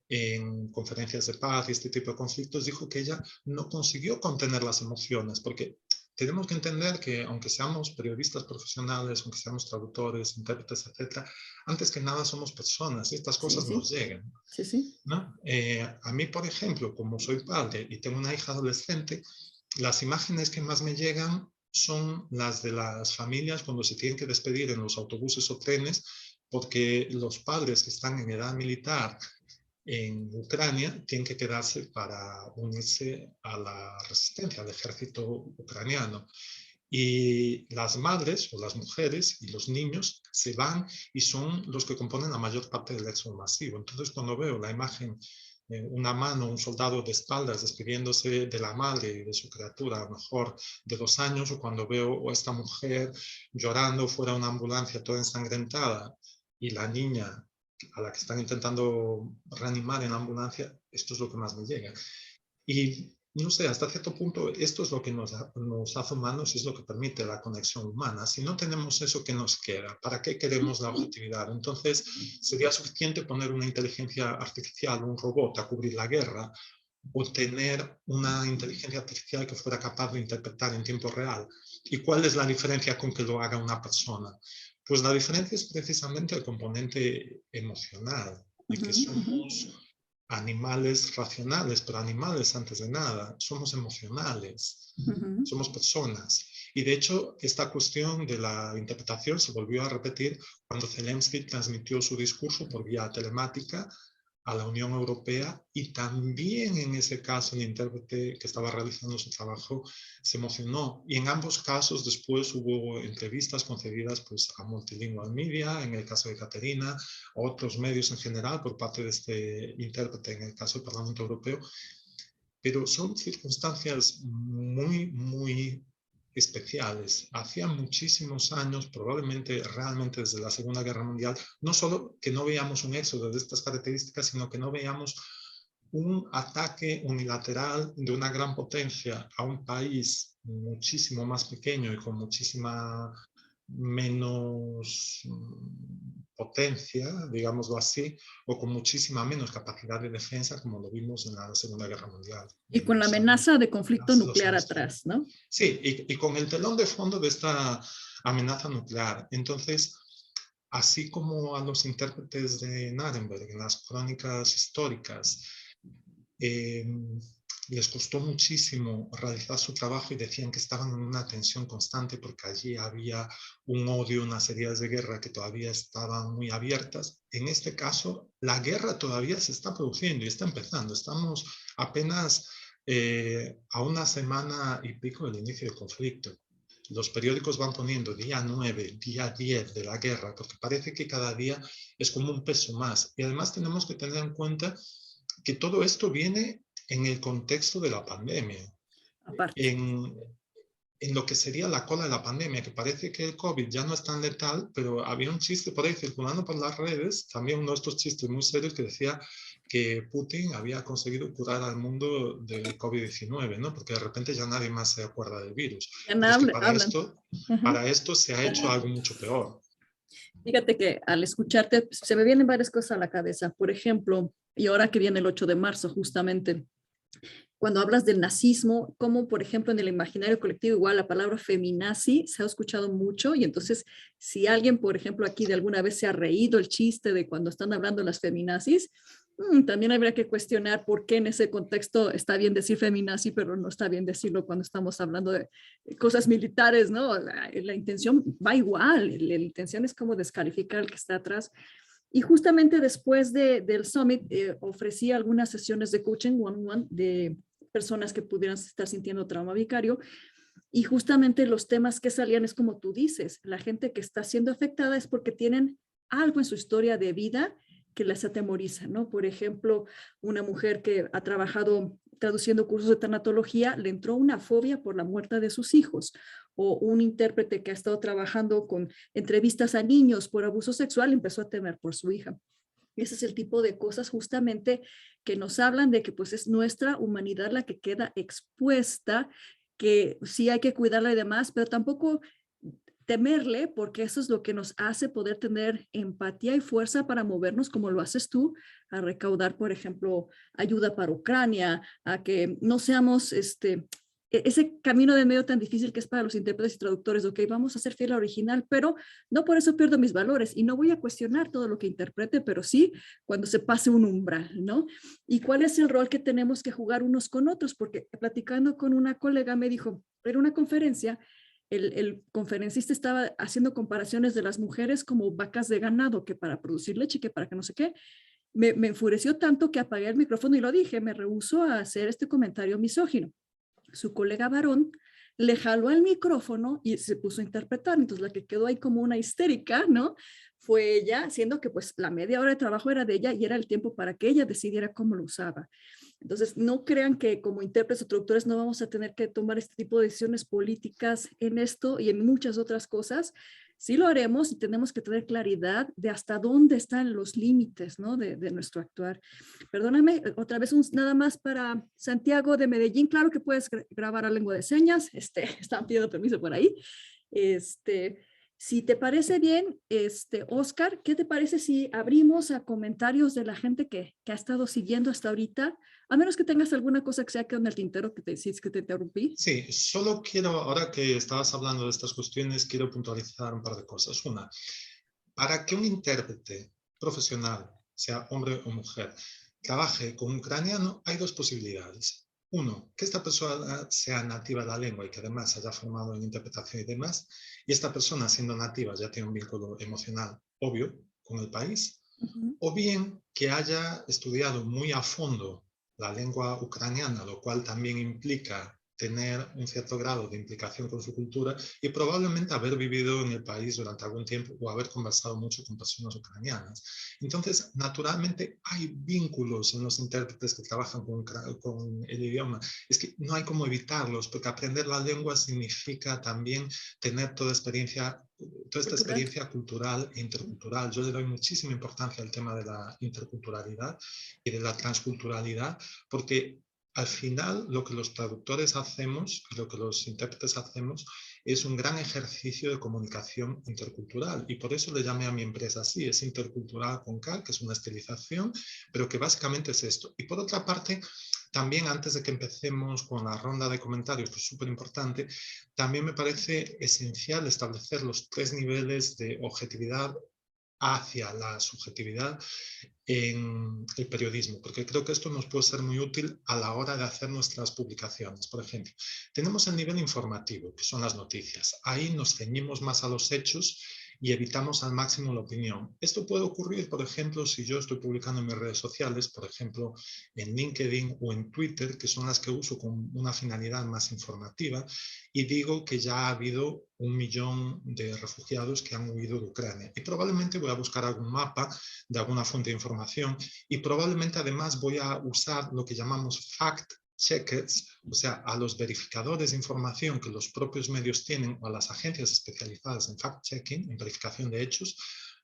en conferencias de paz y este tipo de conflictos, dijo que ella no consiguió contener las emociones, porque tenemos que entender que aunque seamos periodistas profesionales, aunque seamos traductores, intérpretes, etc., antes que nada somos personas y estas cosas nos llegan. ¿No? A mí, por ejemplo, como soy padre y tengo una hija adolescente, las imágenes que más me llegan son las de las familias cuando se tienen que despedir en los autobuses o trenes, porque los padres que están en edad militar en Ucrania tienen que quedarse para unirse a la resistencia, al ejército ucraniano. Y las madres o las mujeres y los niños se van y son los que componen la mayor parte del éxodo masivo. Entonces, cuando veo la imagen, una mano, un soldado de espaldas despidiéndose de la madre y de su criatura, a lo mejor de 2 años, o cuando veo a esta mujer llorando fuera de una ambulancia toda ensangrentada y la niña a la que están intentando reanimar en la ambulancia, esto es lo que más me llega. Y no sé, hasta cierto punto esto es lo que nos hace humanos y es lo que permite la conexión humana. Si no tenemos eso, ¿qué nos queda? ¿Para qué queremos la objetividad? Entonces, ¿sería suficiente poner una inteligencia artificial, un robot, a cubrir la guerra? ¿O tener una inteligencia artificial que fuera capaz de interpretar en tiempo real? ¿Y cuál es la diferencia con que lo haga una persona? Pues la diferencia es precisamente el componente emocional, de que somos animales racionales, pero animales antes de nada, somos emocionales, somos personas. Y de hecho, esta cuestión de la interpretación se volvió a repetir cuando Zelensky transmitió su discurso por vía telemática a la Unión Europea, y también en ese caso el intérprete que estaba realizando su trabajo se emocionó, y en ambos casos después hubo entrevistas concedidas pues a Multilingual Media, en el caso de Caterina, a otros medios en general por parte de este intérprete en el caso del Parlamento Europeo, pero son circunstancias muy especiales. Hacía muchísimos años, probablemente realmente desde la Segunda Guerra Mundial, no solo que no veíamos un éxodo de estas características, sino que no veíamos un ataque unilateral de una gran potencia a un país muchísimo más pequeño y con muchísima menos potencia, digámoslo así, o con muchísima menos capacidad de defensa, como lo vimos en la Segunda Guerra Mundial. Y con la amenaza de conflicto nuclear atrás, ¿no? Sí, y con el telón de fondo de esta amenaza nuclear. Entonces, así como a los intérpretes de Nuremberg en las crónicas históricas les costó muchísimo realizar su trabajo y decían que estaban en una tensión constante porque allí había un odio, unas heridas de guerra que todavía estaban muy abiertas. En este caso, la guerra todavía se está produciendo y está empezando. Estamos apenas a una semana y pico del inicio del conflicto. Los periódicos van poniendo día 9, día 10 de la guerra, porque parece que cada día es como un peso más. Y además tenemos que tener en cuenta que todo esto viene en el contexto de la pandemia. En lo que sería la cola de la pandemia, que parece que el COVID ya no es tan letal, pero había un chiste por ahí circulando por las redes, también uno de estos chistes muy serios que decía que Putin había conseguido curar al mundo del COVID-19, ¿no? Porque de repente ya nadie más se acuerda del virus. Ya Pero es que hablan. Ajá. para esto se ha hecho algo mucho peor. Fíjate que al escucharte pues, se me vienen varias cosas a la cabeza. Por ejemplo, y ahora que viene el 8 de marzo, justamente, cuando hablas del nazismo, como por ejemplo en el imaginario colectivo, igual la palabra feminazi se ha escuchado mucho y entonces si alguien, por ejemplo, aquí de alguna vez se ha reído el chiste de cuando están hablando de las feminazis, también habría que cuestionar por qué en ese contexto está bien decir feminazi, pero no está bien decirlo cuando estamos hablando de cosas militares, ¿no? La intención va igual, la intención es como descalificar al que está atrás. Y justamente después del Summit ofrecí algunas sesiones de coaching one-on-one de personas que pudieran estar sintiendo trauma vicario. Y justamente los temas que salían es como tú dices, la gente que está siendo afectada es porque tienen algo en su historia de vida que les atemoriza, ¿no? Por ejemplo, una mujer que ha trabajado traduciendo cursos de tanatología, le entró una fobia por la muerte de sus hijos, o un intérprete que ha estado trabajando con entrevistas a niños por abuso sexual, empezó a temer por su hija. Ese es el tipo de cosas justamente que nos hablan de que pues es nuestra humanidad la que queda expuesta, que sí hay que cuidarla y demás, pero tampoco temerle, porque eso es lo que nos hace poder tener empatía y fuerza para movernos como lo haces tú, a recaudar, por ejemplo, ayuda para Ucrania, a que no seamos ese camino de medio tan difícil que es para los intérpretes y traductores, ok, vamos a ser fiel al original, pero no por eso pierdo mis valores y no voy a cuestionar todo lo que interprete, pero sí cuando se pase un umbral, ¿no? ¿Y cuál es el rol que tenemos que jugar unos con otros? Porque platicando con una colega me dijo, era una conferencia, el conferencista estaba haciendo comparaciones de las mujeres como vacas de ganado, que para producir leche, que para que no sé qué. Me enfureció tanto que apagué el micrófono y lo dije, me rehúso a hacer este comentario misógino. Su colega varón le jaló al micrófono y se puso a interpretar. Entonces la que quedó ahí como una histérica, ¿no? Fue ella, siendo que pues la media hora de trabajo era de ella y era el tiempo para que ella decidiera cómo lo usaba. Entonces, no crean que como intérpretes o traductores no vamos a tener que tomar este tipo de decisiones políticas en esto y en muchas otras cosas. Sí lo haremos y tenemos que tener claridad de hasta dónde están los límites, ¿no? de nuestro actuar. Perdóname, otra vez nada más para Santiago de Medellín. Claro que puedes grabar a lengua de señas. Están pidiendo permiso por ahí. Si te parece bien, Oscar, ¿qué te parece si abrimos a comentarios de la gente que ha estado siguiendo hasta ahorita? A menos que tengas alguna cosa que sea que en el tintero que te decís que te interrumpí. Sí, solo quiero, ahora que estabas hablando de estas cuestiones, quiero puntualizar un par de cosas. Una, para que un intérprete profesional, sea hombre o mujer, trabaje con un ucraniano, hay dos posibilidades. Uno, que esta persona sea nativa de la lengua y que además se haya formado en interpretación y demás, y esta persona siendo nativa ya tiene un vínculo emocional obvio con el país, o bien que haya estudiado muy a fondo la lengua ucraniana, lo cual también implica tener un cierto grado de implicación con su cultura y probablemente haber vivido en el país durante algún tiempo o haber conversado mucho con personas ucranianas. Entonces, naturalmente, hay vínculos en los intérpretes que trabajan con el idioma. Es que no hay como evitarlos, porque aprender la lengua significa también tener toda esta experiencia cultural e intercultural. Yo le doy muchísima importancia al tema de la interculturalidad y de la transculturalidad, porque al final lo que los traductores hacemos y lo que los intérpretes hacemos es un gran ejercicio de comunicación intercultural, y por eso le llamé a mi empresa así, es Intercultural con K, que es una estilización, pero que básicamente es esto. Y por otra parte, también antes de que empecemos con la ronda de comentarios, que es súper importante, también me parece esencial establecer los 3 niveles de objetividad hacia la subjetividad en el periodismo, porque creo que esto nos puede ser muy útil a la hora de hacer nuestras publicaciones. Por ejemplo, tenemos el nivel informativo, que son las noticias. Ahí nos ceñimos más a los hechos y evitamos al máximo la opinión. Esto puede ocurrir, por ejemplo, si yo estoy publicando en mis redes sociales, por ejemplo, en LinkedIn o en Twitter, que son las que uso con una finalidad más informativa, y digo que ya ha habido 1 millón de refugiados que han huido de Ucrania. Y probablemente voy a buscar algún mapa de alguna fuente de información y probablemente además voy a usar lo que llamamos fact checkers, o sea, a los verificadores de información que los propios medios tienen o a las agencias especializadas en fact-checking, en verificación de hechos,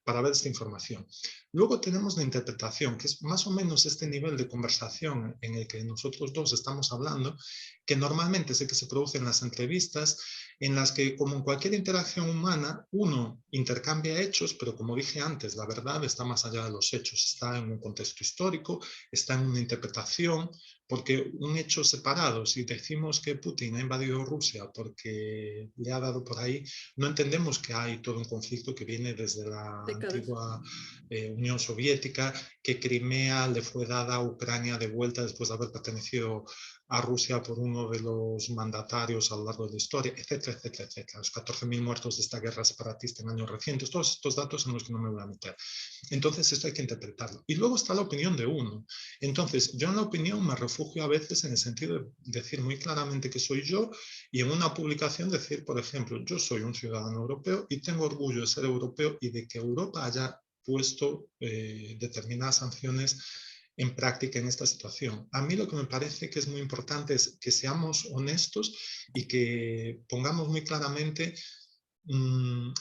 para ver esta información. Luego tenemos la interpretación, que es más o menos este nivel de conversación en el que nosotros dos estamos hablando, que normalmente sé que se produce en las entrevistas, en las que, como en cualquier interacción humana, uno intercambia hechos, pero como dije antes, la verdad está más allá de los hechos, está en un contexto histórico, está en una interpretación, porque un hecho separado, si decimos que Putin ha invadido Rusia porque le ha dado por ahí, no entendemos que hay todo un conflicto que viene desde la Décadas. antigua Unión Soviética, que Crimea le fue dada a Ucrania de vuelta después de haber pertenecido a Rusia por uno de los mandatarios a lo largo de la historia, etcétera, etcétera, etcétera. Los 14.000 muertos de esta guerra separatista en años recientes, todos estos datos en los que no me voy a meter. Entonces, esto hay que interpretarlo. Y luego está la opinión de uno. Entonces, yo en la opinión me refugio a veces en el sentido de decir muy claramente que soy yo y en una publicación decir, por ejemplo, yo soy un ciudadano europeo y tengo orgullo de ser europeo y de que Europa haya puesto determinadas sanciones en práctica en esta situación. A mí lo que me parece que es muy importante es que seamos honestos y que pongamos muy claramente,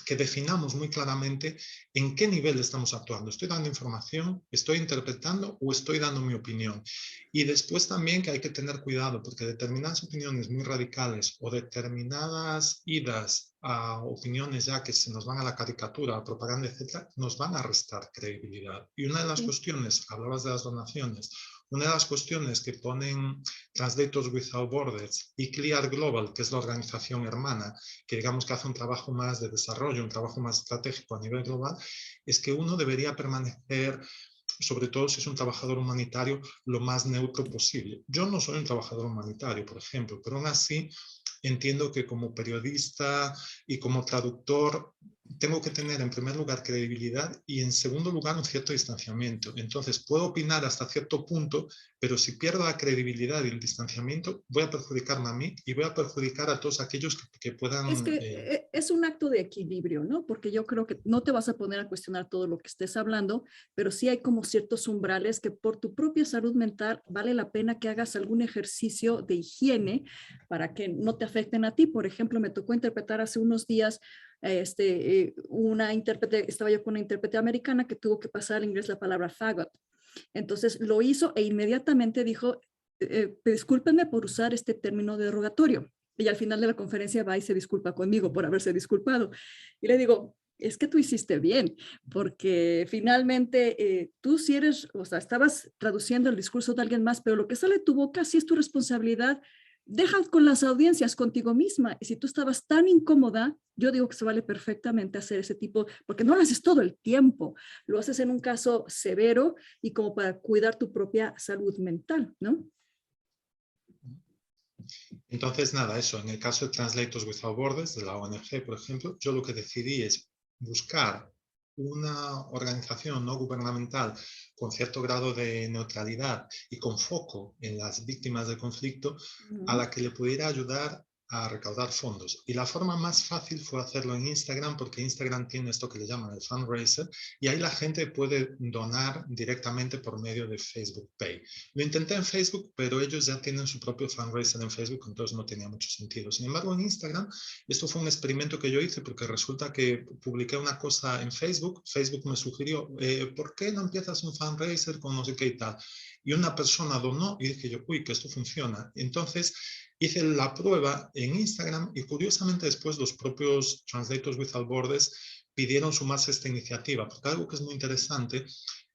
que definamos muy claramente en qué nivel estamos actuando. ¿Estoy dando información, estoy interpretando o estoy dando mi opinión? Y después también que hay que tener cuidado porque determinadas opiniones muy radicales o determinadas idas a opiniones ya que se nos van a la caricatura, a propaganda, etcétera, nos van a restar credibilidad. Y una de las Sí. cuestiones, hablabas de las donaciones, una de las cuestiones que ponen Translators Without Borders y Clear Global, que es la organización hermana, que digamos que hace un trabajo más de desarrollo, un trabajo más estratégico a nivel global, es que uno debería permanecer, sobre todo si es un trabajador humanitario, lo más neutro posible. Yo no soy un trabajador humanitario, por ejemplo, pero aún así entiendo que como periodista y como traductor tengo que tener en primer lugar credibilidad y en segundo lugar un cierto distanciamiento. Entonces puedo opinar hasta cierto punto, pero si pierdo la credibilidad y el distanciamiento, voy a perjudicarme a mí y voy a perjudicar a todos aquellos que Es puedan... que es un acto de equilibrio, ¿no? Porque yo creo que no te vas a poner a cuestionar todo lo que estés hablando, pero sí hay como ciertos umbrales que por tu propia salud mental vale la pena que hagas algún ejercicio de higiene para que no te afecten a ti. Por ejemplo, me tocó interpretar hace unos días una intérprete, estaba yo con una intérprete americana que tuvo que pasar al inglés la palabra faggot. Entonces lo hizo e inmediatamente dijo, discúlpenme por usar este término derogatorio. Y al final de la conferencia va y se disculpa conmigo por haberse disculpado. Y le digo, es que tú hiciste bien, porque finalmente tú si eres, o sea, estabas traduciendo el discurso de alguien más, pero lo que sale de tu boca sí es tu responsabilidad. Deja con las audiencias, contigo misma. Y si tú estabas tan incómoda, yo digo que se vale perfectamente hacer ese tipo, porque no lo haces todo el tiempo, lo haces en un caso severo y como para cuidar tu propia salud mental, ¿no? Entonces, nada, eso, en el caso de Translators Without Borders, de la ONG, por ejemplo, yo lo que decidí es buscar una organización no gubernamental con cierto grado de neutralidad y con foco en las víctimas del conflicto a la que le pudiera ayudar a recaudar fondos. Y la forma más fácil fue hacerlo en Instagram, porque Instagram tiene esto que le llaman el fundraiser, y ahí la gente puede donar directamente por medio de Facebook Pay. Lo intenté en Facebook, pero ellos ya tienen su propio fundraiser en Facebook, entonces no tenía mucho sentido. Sin embargo, en Instagram, esto fue un experimento que yo hice porque resulta que publiqué una cosa en Facebook, Facebook me sugirió, ¿por qué no empiezas un fundraiser con no sé qué y tal? Y una persona donó y dije yo, uy, que esto funciona. Entonces hice la prueba en Instagram y curiosamente después los propios Translators Without Borders pidieron sumarse a esta iniciativa, porque algo que es muy interesante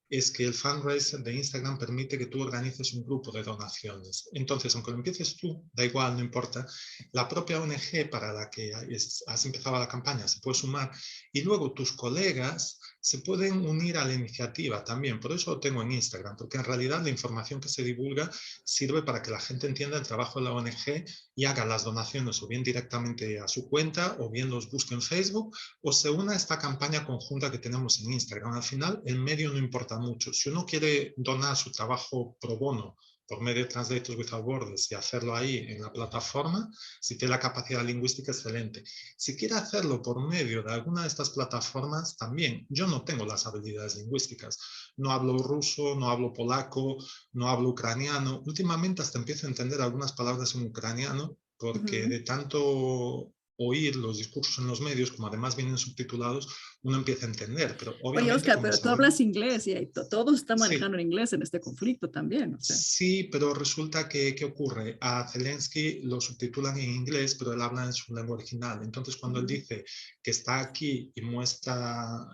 es que el fundraiser de Instagram permite que tú organices un grupo de donaciones. Entonces, aunque lo empieces tú, da igual, no importa, la propia ONG para la que has empezado la campaña se puede sumar y luego tus colegas se pueden unir a la iniciativa también. Por eso lo tengo en Instagram, porque en realidad la información que se divulga sirve para que la gente entienda el trabajo de la ONG y haga las donaciones o bien directamente a su cuenta o bien los busque en Facebook o se una a esta campaña conjunta que tenemos en Instagram. Al final, el medio no importa mucho. Si uno quiere donar su trabajo pro bono por medio de Translators Without Borders y hacerlo ahí en la plataforma, si tiene la capacidad lingüística, excelente. Si quiere hacerlo por medio de alguna de estas plataformas, también. Yo no tengo las habilidades lingüísticas. No hablo ruso, no hablo polaco, no hablo ucraniano. Últimamente hasta empiezo a entender algunas palabras en ucraniano porque de tanto oír los discursos en los medios, como además vienen subtitulados, uno empieza a entender, pero Oye, obviamente Oscar, como pero tú sabemos, hablas inglés y todos están sí, manejando en inglés en este conflicto también, o sea. sí, pero resulta que, ¿qué ocurre? A Zelensky lo subtitulan en inglés, pero él habla en su lengua original. Entonces, cuando él dice que está aquí y muestra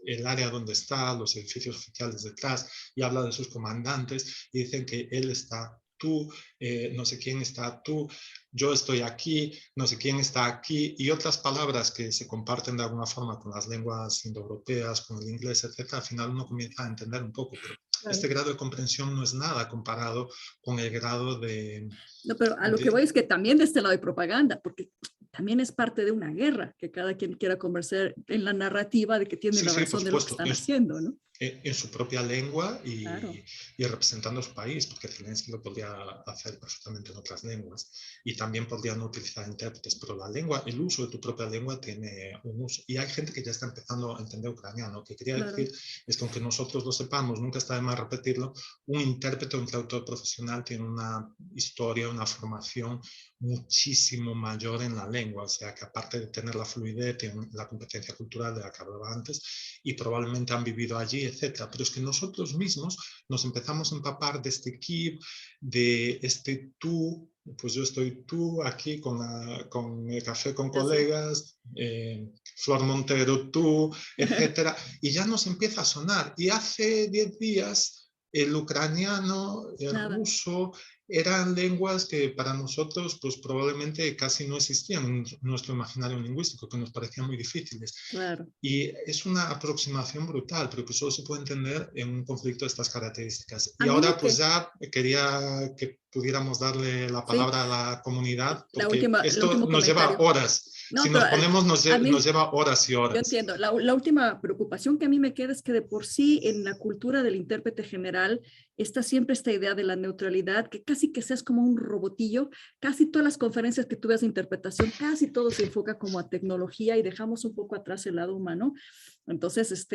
el área donde está, los edificios oficiales detrás, y habla de sus comandantes, y dicen que él está tú, no sé quién está tú, yo estoy aquí, no sé quién está aquí, y otras palabras que se comparten de alguna forma con las lenguas indoeuropeas, con el inglés, etcétera, al final uno comienza a entender un poco, pero Claro. este grado de comprensión no es nada comparado con el grado No, pero a lo que de voy es que también de este lado hay propaganda, porque también es parte de una guerra, que cada quien quiera conversar en la narrativa de que tiene sí, la sí, por razón de lo que supuesto, están haciendo, ¿no? en su propia lengua Claro, y representando a su país, porque Zelensky lo podría hacer perfectamente en otras lenguas y también podría no utilizar intérpretes, pero la lengua, el uso de tu propia lengua tiene un uso. Y hay gente que ya está empezando a entender ucraniano. Lo que quería claro. decir es que aunque nosotros lo sepamos, nunca está de más repetirlo, un intérprete o un traductor profesional tiene una historia, una formación muchísimo mayor en la lengua, o sea que aparte de tener la fluidez, tienen la competencia cultural de la que hablaba antes y probablemente han vivido allí, etcétera. Pero es que nosotros mismos nos empezamos a empapar de este Kiev, de este tú, pues yo estoy tú aquí con el café con Ya sé. colegas, Flor Montero tú, etcétera, y ya nos empieza a sonar. Y hace 10 días el ucraniano, el Nada, ruso, eran lenguas que para nosotros pues probablemente casi no existían en nuestro imaginario lingüístico, que nos parecían muy difíciles. claro. Y es una aproximación brutal, pero que solo se puede entender en un conflicto de estas características. A Y mí ahora lo pues que, ya quería que pudiéramos darle la sí, palabra a la comunidad, porque el esto último nos lleva comentario. horas. Si No, pero nos ponemos a nos mí, lleva horas y yo horas. entiendo. La última preocupación que a mí me queda es que de por sí en la cultura del intérprete general está siempre esta idea de la neutralidad, que casi que seas como un robotillo. Casi todas las conferencias que tú ves de interpretación, casi todo se enfoca como a tecnología y dejamos un poco atrás el lado humano. Entonces,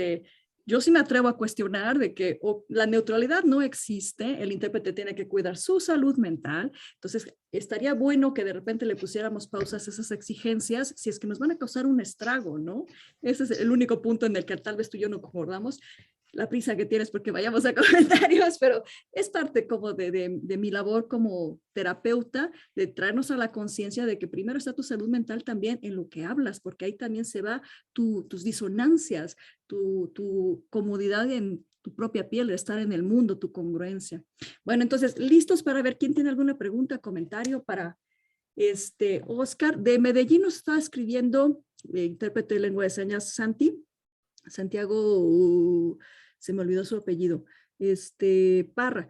yo sí me atrevo a cuestionar de que la neutralidad no existe, el intérprete tiene que cuidar su salud mental, entonces estaría bueno que de repente le pusiéramos pausas a esas exigencias si es que nos van a causar un estrago, ¿no? Ese es el único punto en el que tal vez tú y yo no concordamos, la prisa que tienes porque vayamos a comentarios, pero es parte como de mi labor como terapeuta, de traernos a la conciencia de que primero está tu salud mental también en lo que hablas, porque ahí también se va tus disonancias, tu comodidad en tu propia piel, de estar en el mundo, tu congruencia. Bueno, entonces, listos para ver quién tiene alguna pregunta, comentario para Oscar. De Medellín nos está escribiendo, intérprete de lengua de señas, Santiago, se me olvidó su apellido, Parra,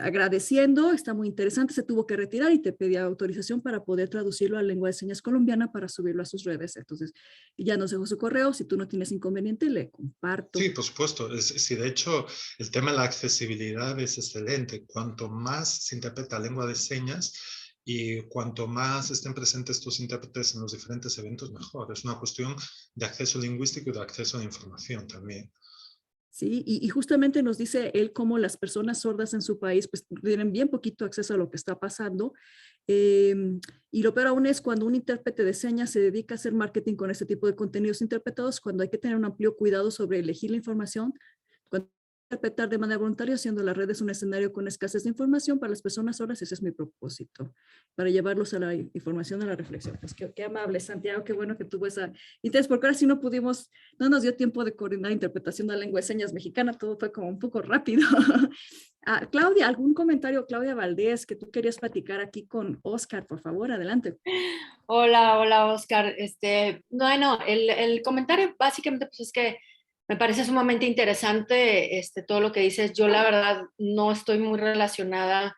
agradeciendo, está muy interesante, se tuvo que retirar y te pedía autorización para poder traducirlo a lengua de señas colombiana para subirlo a sus redes. Entonces, ya nos dejó su correo, si tú no tienes inconveniente, le comparto. Sí, por supuesto. Sí, de hecho, el tema de la accesibilidad es excelente. Cuanto más se interpreta lengua de señas y cuanto más estén presentes estos intérpretes en los diferentes eventos, mejor. Es una cuestión de acceso lingüístico y de acceso a la información también. Sí, y justamente nos dice él cómo las personas sordas en su país pues tienen bien poquito acceso a lo que está pasando. Eh, y lo peor aún es cuando un intérprete de señas se dedica a hacer marketing con este tipo de contenidos interpretados, cuando hay que tener un amplio cuidado sobre elegir la información, cuando interpretar de manera voluntaria, siendo las redes un escenario con escasez de información para las personas sordas, ese es mi propósito, para llevarlos a la información, a la reflexión. Pues qué amable, Santiago, qué bueno que tuvo esa interés, porque ahora sí no nos dio tiempo de coordinar interpretación de la lengua de señas mexicana, todo fue como un poco rápido. Claudia, ¿algún comentario, Claudia Valdés, que tú querías platicar aquí con Oscar? Por favor, adelante. Hola, hola Oscar. Bueno, el comentario básicamente pues es que me parece sumamente interesante todo lo que dices. Yo la verdad no estoy muy relacionada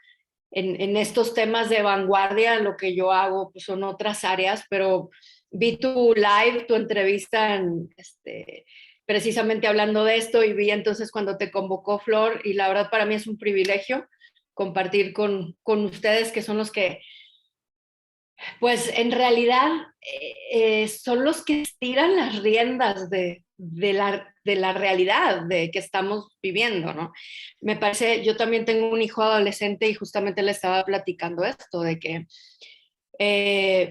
en estos temas de vanguardia. Lo que yo hago pues, son otras áreas, pero vi tu live, tu entrevista precisamente hablando de esto y vi entonces cuando te convocó Flor y la verdad para mí es un privilegio compartir con ustedes que son los que pues en realidad son los que estiran las riendas de la realidad de que estamos viviendo, ¿no? Me parece, yo también tengo un hijo adolescente y justamente le estaba platicando esto, de que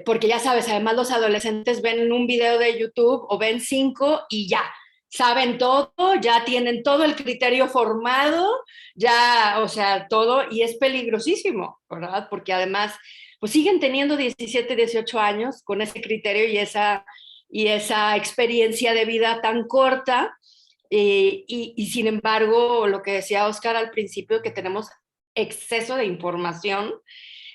porque ya sabes, además los adolescentes ven un video de YouTube o ven 5 y ya, saben todo, ya tienen todo el criterio formado, ya, o sea, todo, y es peligrosísimo, ¿verdad? Porque además, pues siguen teniendo 17, 18 años con ese criterio y esa experiencia de vida tan corta, y sin embargo, lo que decía Oscar al principio, que tenemos exceso de información.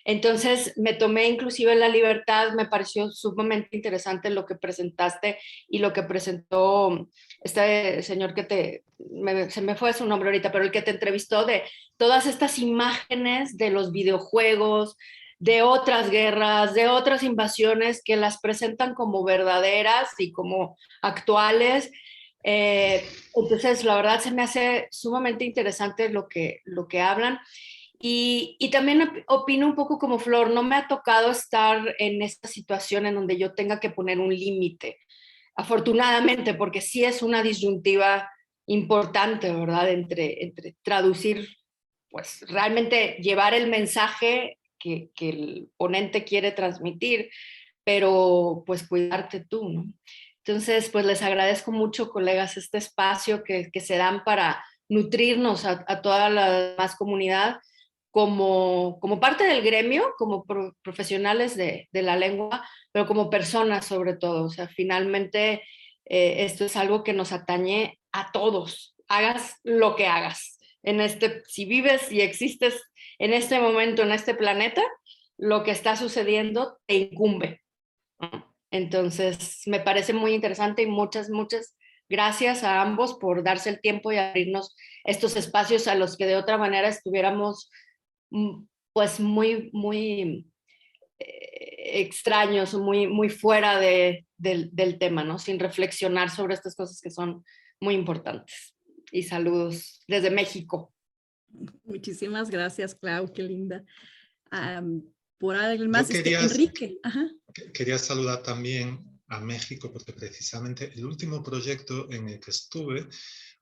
Entonces me tomé inclusive la libertad, me pareció sumamente interesante lo que presentaste y lo que presentó este señor se me fue su nombre ahorita, pero el que te entrevistó, de todas estas imágenes de los videojuegos, de otras guerras, de otras invasiones que las presentan como verdaderas y como actuales. Entonces, la verdad se me hace sumamente interesante lo que hablan. Y también opino un poco como Flor, no me ha tocado estar en esta situación en donde yo tenga que poner un límite, afortunadamente, porque sí es una disyuntiva importante, ¿verdad? Entre traducir, pues realmente llevar el mensaje que el ponente quiere transmitir, pero pues cuidarte tú, ¿no? Entonces, pues les agradezco mucho, colegas, este espacio que se dan para nutrirnos a toda la demás comunidad como parte del gremio, como profesionales de la lengua, pero como personas sobre todo. O sea, finalmente esto es algo que nos atañe a todos, hagas lo que hagas. Si vives y existes en este momento, en este planeta, lo que está sucediendo te incumbe. Entonces, me parece muy interesante y muchas gracias a ambos por darse el tiempo y abrirnos estos espacios a los que de otra manera estuviéramos pues muy extraños, muy fuera del tema, ¿no? Sin reflexionar sobre estas cosas que son muy importantes. Y saludos desde México. Muchísimas gracias, Clau, qué linda. Por alguien más, Enrique. Ajá. Quería saludar también a México porque precisamente el último proyecto en el que estuve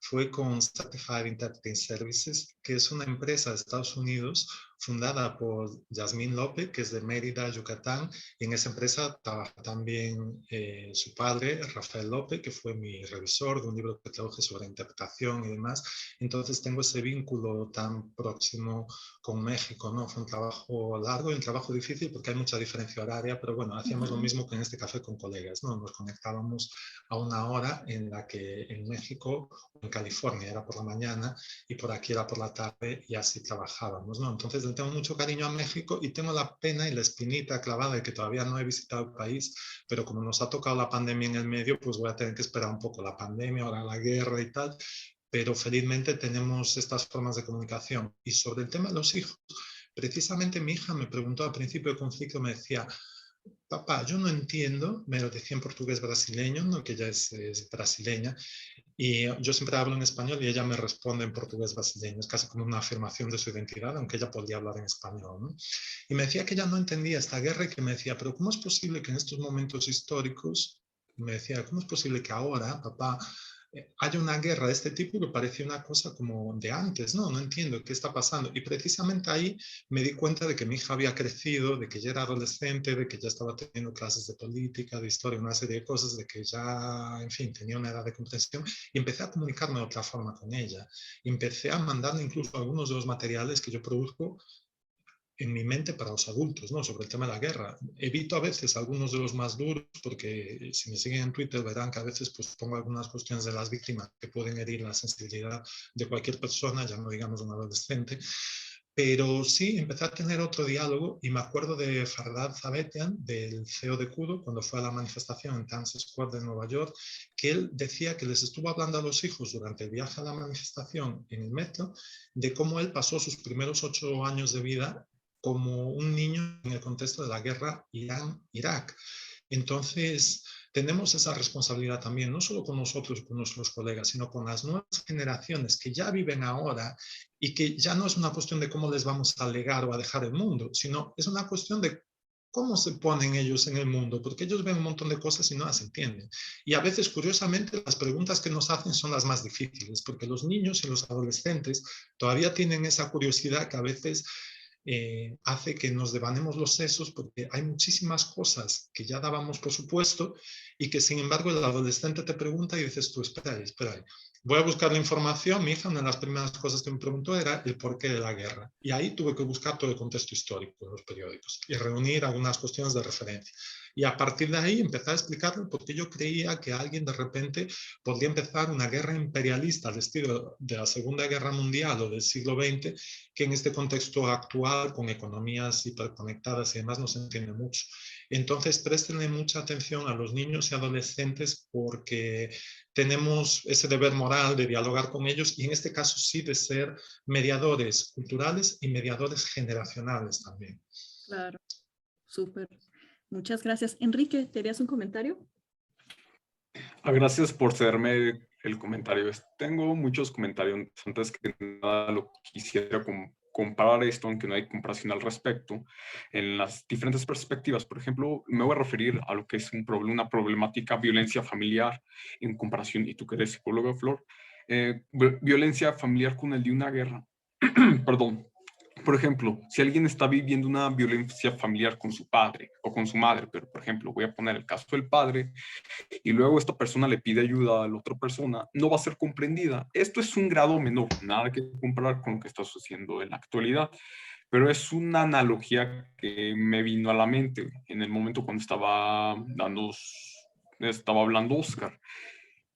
fue con Certified Interpreting Services, que es una empresa de Estados Unidos fundada por Yasmín López, que es de Mérida, Yucatán, y en esa empresa trabaja también su padre, Rafael López, que fue mi revisor de un libro que traduje sobre interpretación y demás. Entonces tengo ese vínculo tan próximo con México, ¿no? Fue un trabajo largo y un trabajo difícil porque hay mucha diferencia horaria, pero bueno, hacíamos lo mismo que en este café con colegas, ¿no? Nos conectábamos a una hora en la que en México o en California era por la mañana y por aquí era por la tarde y así trabajábamos, ¿no? Entonces le tengo mucho cariño a México y tengo la pena y la espinita clavada de que todavía no he visitado el país, pero como nos ha tocado la pandemia en el medio, pues voy a tener que esperar un poco la pandemia, ahora la guerra y tal, pero felizmente tenemos estas formas de comunicación. Y sobre el tema de los hijos, precisamente mi hija me preguntó al principio del conflicto, me decía, papá, yo no entiendo, me lo decía en portugués brasileño, ¿no? Que ella es brasileña, y yo siempre hablo en español y ella me responde en portugués brasileño, es casi como una afirmación de su identidad, aunque ella podría hablar en español, ¿no? Y me decía que ella no entendía esta guerra y que me decía, pero ¿cómo es posible que en estos momentos históricos, me decía, ¿cómo es posible que ahora, papá, haya una guerra de este tipo que parecía una cosa como de antes? No entiendo qué está pasando. Y precisamente ahí me di cuenta de que mi hija había crecido, de que ya era adolescente, de que ya estaba teniendo clases de política, de historia, una serie de cosas, de que ya, en fin, tenía una edad de comprensión y empecé a comunicarme de otra forma con ella. Y empecé a mandarle incluso algunos de los materiales que yo produzco en mi mente para los adultos, ¿no? Sobre el tema de la guerra. Evito a veces algunos de los más duros porque si me siguen en Twitter verán que a veces pues pongo algunas cuestiones de las víctimas que pueden herir la sensibilidad de cualquier persona, ya no digamos un adolescente. Pero sí, empecé a tener otro diálogo y me acuerdo de Fardad Zavetian, del CEO de Kudo, cuando fue a la manifestación en Times Square de Nueva York, que él decía que les estuvo hablando a los hijos durante el viaje a la manifestación en el metro de cómo él pasó sus primeros 8 años de vida como un niño en el contexto de la guerra Irán-Irak. Entonces, tenemos esa responsabilidad también, no solo con nosotros, con nuestros colegas, sino con las nuevas generaciones que ya viven ahora y que ya no es una cuestión de cómo les vamos a legar o a dejar el mundo, sino es una cuestión de cómo se ponen ellos en el mundo, porque ellos ven un montón de cosas y no las entienden. Y a veces, curiosamente, las preguntas que nos hacen son las más difíciles, porque los niños y los adolescentes todavía tienen esa curiosidad que a veces hace que nos devanemos los sesos porque hay muchísimas cosas que ya dábamos por supuesto y que sin embargo el adolescente te pregunta y dices tú, espera ahí, voy a buscar la información. Mi hija, una de las primeras cosas que me preguntó era el porqué de la guerra. Y ahí tuve que buscar todo el contexto histórico de los periódicos y reunir algunas cuestiones de referencia. Y a partir de ahí empezar a explicarle por qué yo creía que alguien de repente podría empezar una guerra imperialista al estilo de la Segunda Guerra Mundial o del siglo XX, que en este contexto actual, con economías hiperconectadas y demás, no se entiende mucho. Entonces, prestenle mucha atención a los niños y adolescentes porque tenemos ese deber moral de dialogar con ellos y en este caso sí de ser mediadores culturales y mediadores generacionales también. Claro, súper. Muchas gracias. Enrique, ¿te harías un comentario? Gracias por cederme el comentario. Tengo muchos comentarios. Antes que nada, lo quisiera comparar esto, aunque no hay comparación al respecto, en las diferentes perspectivas. Por ejemplo, me voy a referir a lo que es una problemática, violencia familiar, en comparación, y tú que eres psicóloga, Flor, violencia familiar con el de una guerra. Perdón. Por ejemplo, si alguien está viviendo una violencia familiar con su padre o con su madre, pero por ejemplo, voy a poner el caso del padre, y luego esta persona le pide ayuda a la otra persona, no va a ser comprendida. Esto es un grado menor, nada que comparar con lo que está sucediendo en la actualidad, pero es una analogía que me vino a la mente en el momento cuando estaba hablando Oscar.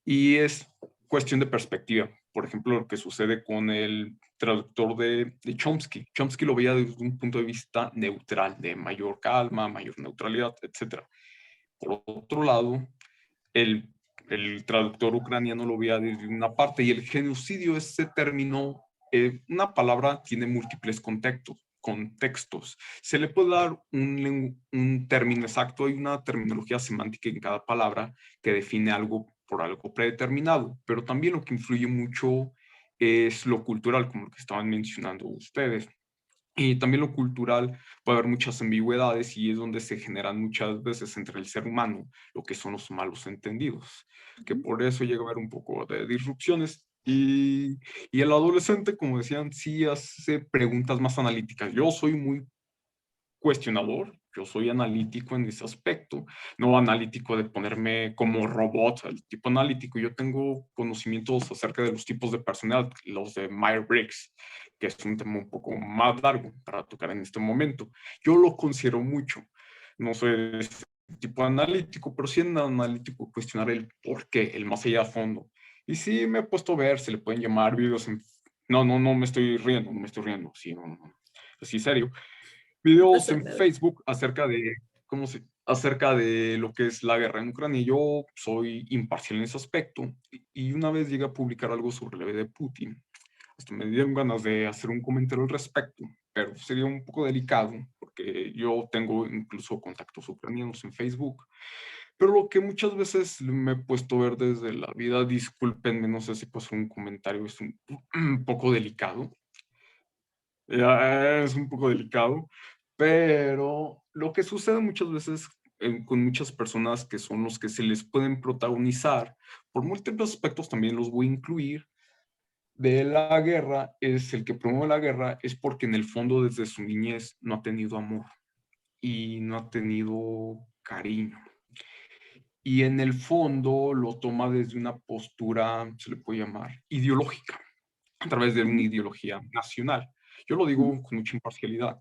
Y es cuestión de perspectiva. Por ejemplo, lo que sucede con el traductor de Chomsky. Chomsky lo veía desde un punto de vista neutral, de mayor calma, mayor neutralidad, etc. Por otro lado, el traductor ucraniano lo veía desde una parte, y el genocidio, ese término, una palabra tiene múltiples contextos. Se le puede dar un término exacto, hay una terminología semántica en cada palabra que define algo por algo predeterminado, pero también lo que influye mucho es lo cultural, como lo que estaban mencionando ustedes. Y también lo cultural, puede haber muchas ambigüedades y es donde se generan muchas veces entre el ser humano lo que son los malos entendidos, que por eso llega a haber un poco de disrupciones. Y el adolescente, como decían, sí hace preguntas más analíticas. Yo soy muy cuestionador, yo soy analítico en ese aspecto, no analítico de ponerme como robot, el tipo analítico. Yo tengo conocimientos acerca de los tipos de personalidad, los de Myers-Briggs, que es un tema un poco más largo para tocar en este momento. Yo lo considero mucho, no soy de ese tipo analítico, pero sí en analítico cuestionar el por qué, el más allá a fondo. Y sí me he puesto a ver, se le pueden llamar videos en... No me estoy riendo, sí, no, sí, serio, videos en Facebook acerca de lo que es la guerra en Ucrania. Yo soy imparcial en ese aspecto y una vez llegué a publicar algo sobre la vida de Putin. Hasta me dieron ganas de hacer un comentario al respecto, pero sería un poco delicado porque yo tengo incluso contactos ucranianos en Facebook. Pero lo que muchas veces me he puesto a ver desde la vida, discúlpenme, no sé si puedo hacer un comentario, es un poco delicado. Es un poco delicado, pero lo que sucede muchas veces con muchas personas que son los que se les pueden protagonizar, por múltiples aspectos también los voy a incluir, de la guerra, es el que promueve la guerra, es porque en el fondo desde su niñez no ha tenido amor y no ha tenido cariño. Y en el fondo lo toma desde una postura, se le puede llamar, ideológica, a través de una ideología nacional. Yo lo digo con mucha imparcialidad,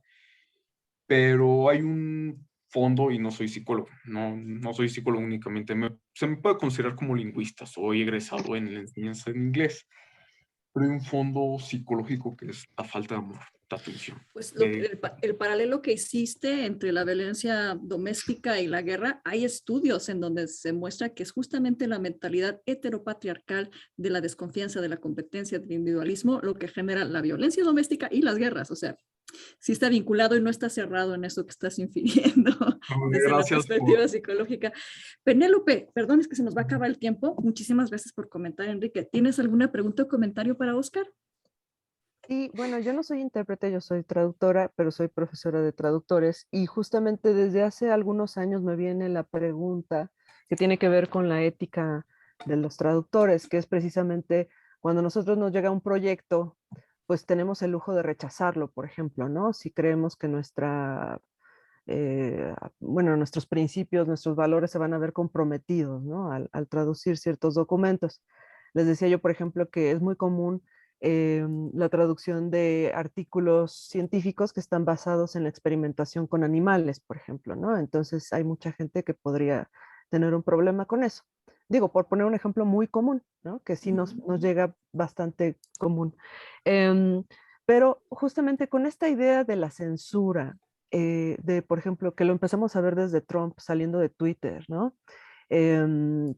pero hay un fondo, y no soy psicólogo, no soy psicólogo únicamente, se me puede considerar como lingüista, soy egresado en la enseñanza en inglés, pero hay un fondo psicológico que es la falta de amor, de atención. Pues el paralelo que hiciste entre la violencia doméstica y la guerra, hay estudios en donde se muestra que es justamente la mentalidad heteropatriarcal de la desconfianza, de la competencia, del individualismo, lo que genera la violencia doméstica y las guerras. O sea, sí está vinculado y no está cerrado en eso que estás infiriendo desde la perspectiva psicológica. Penélope, perdón, es que se nos va a acabar el tiempo. Muchísimas gracias por comentar, Enrique. ¿Tienes alguna pregunta o comentario para Oscar? Sí, bueno, yo no soy intérprete, yo soy traductora, pero soy profesora de traductores y justamente desde hace algunos años me viene la pregunta que tiene que ver con la ética de los traductores, que es precisamente cuando a nosotros nos llega un proyecto pues tenemos el lujo de rechazarlo, por ejemplo, ¿no? Si creemos que nuestros principios, nuestros valores se van a ver comprometidos, ¿no? Al traducir ciertos documentos. Les decía yo, por ejemplo, que es muy común la traducción de artículos científicos que están basados en la experimentación con animales, por ejemplo, ¿no? Entonces hay mucha gente que podría tener un problema con eso. Digo, por poner un ejemplo muy común, ¿no? Que sí nos llega bastante común. Em, pero justamente con esta idea de la censura, por ejemplo, que lo empezamos a ver desde Trump saliendo de Twitter, ¿no? Em,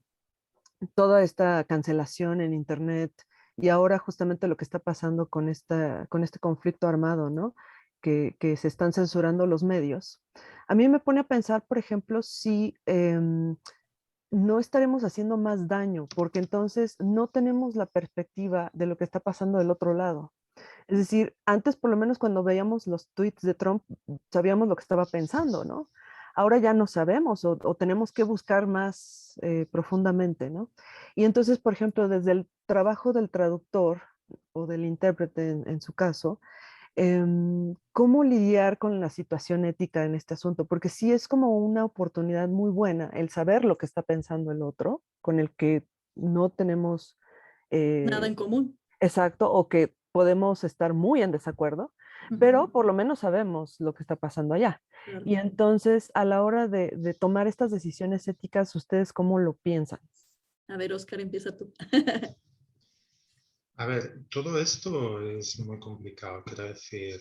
Toda esta cancelación en Internet y ahora justamente lo que está pasando con este conflicto armado, ¿no? Que se están censurando los medios. A mí me pone a pensar, por ejemplo, si no estaremos haciendo más daño, porque entonces no tenemos la perspectiva de lo que está pasando del otro lado. Es decir, antes por lo menos cuando veíamos los tweets de Trump, sabíamos lo que estaba pensando, ¿no? Ahora ya no sabemos o tenemos que buscar más profundamente, ¿no? Y entonces, por ejemplo, desde el trabajo del traductor o del intérprete en su caso, ¿cómo lidiar con la situación ética en este asunto? Porque sí es como una oportunidad muy buena el saber lo que está pensando el otro, con el que no tenemos Nada eh, en común. exacto, o que podemos estar muy en desacuerdo, pero por lo menos sabemos lo que está pasando allá. Claro. Y entonces, a la hora de tomar estas decisiones éticas, ¿ustedes cómo lo piensan? A ver, Oscar, empieza tú. A ver, todo esto es muy complicado. Quiero decir,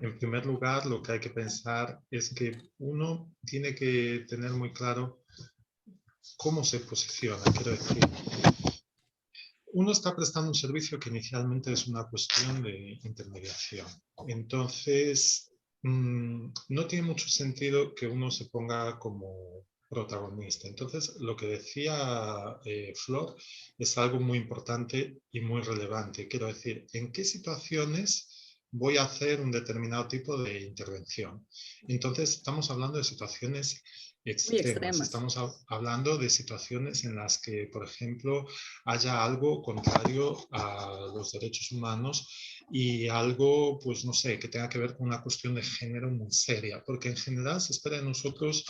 en primer lugar, lo que hay que pensar es que uno tiene que tener muy claro cómo se posiciona. Quiero decir, uno está prestando un servicio que inicialmente es una cuestión de intermediación. Entonces, no tiene mucho sentido que uno se ponga como protagonista. Entonces, lo que decía Flor es algo muy importante y muy relevante. Quiero decir, ¿en qué situaciones voy a hacer un determinado tipo de intervención? Entonces, estamos hablando de situaciones Muy extremas. extremas. Estamos hablando de situaciones en las que, por ejemplo, haya algo contrario a los derechos humanos y algo, pues no sé, que tenga que ver con una cuestión de género muy seria, porque en general se espera de nosotros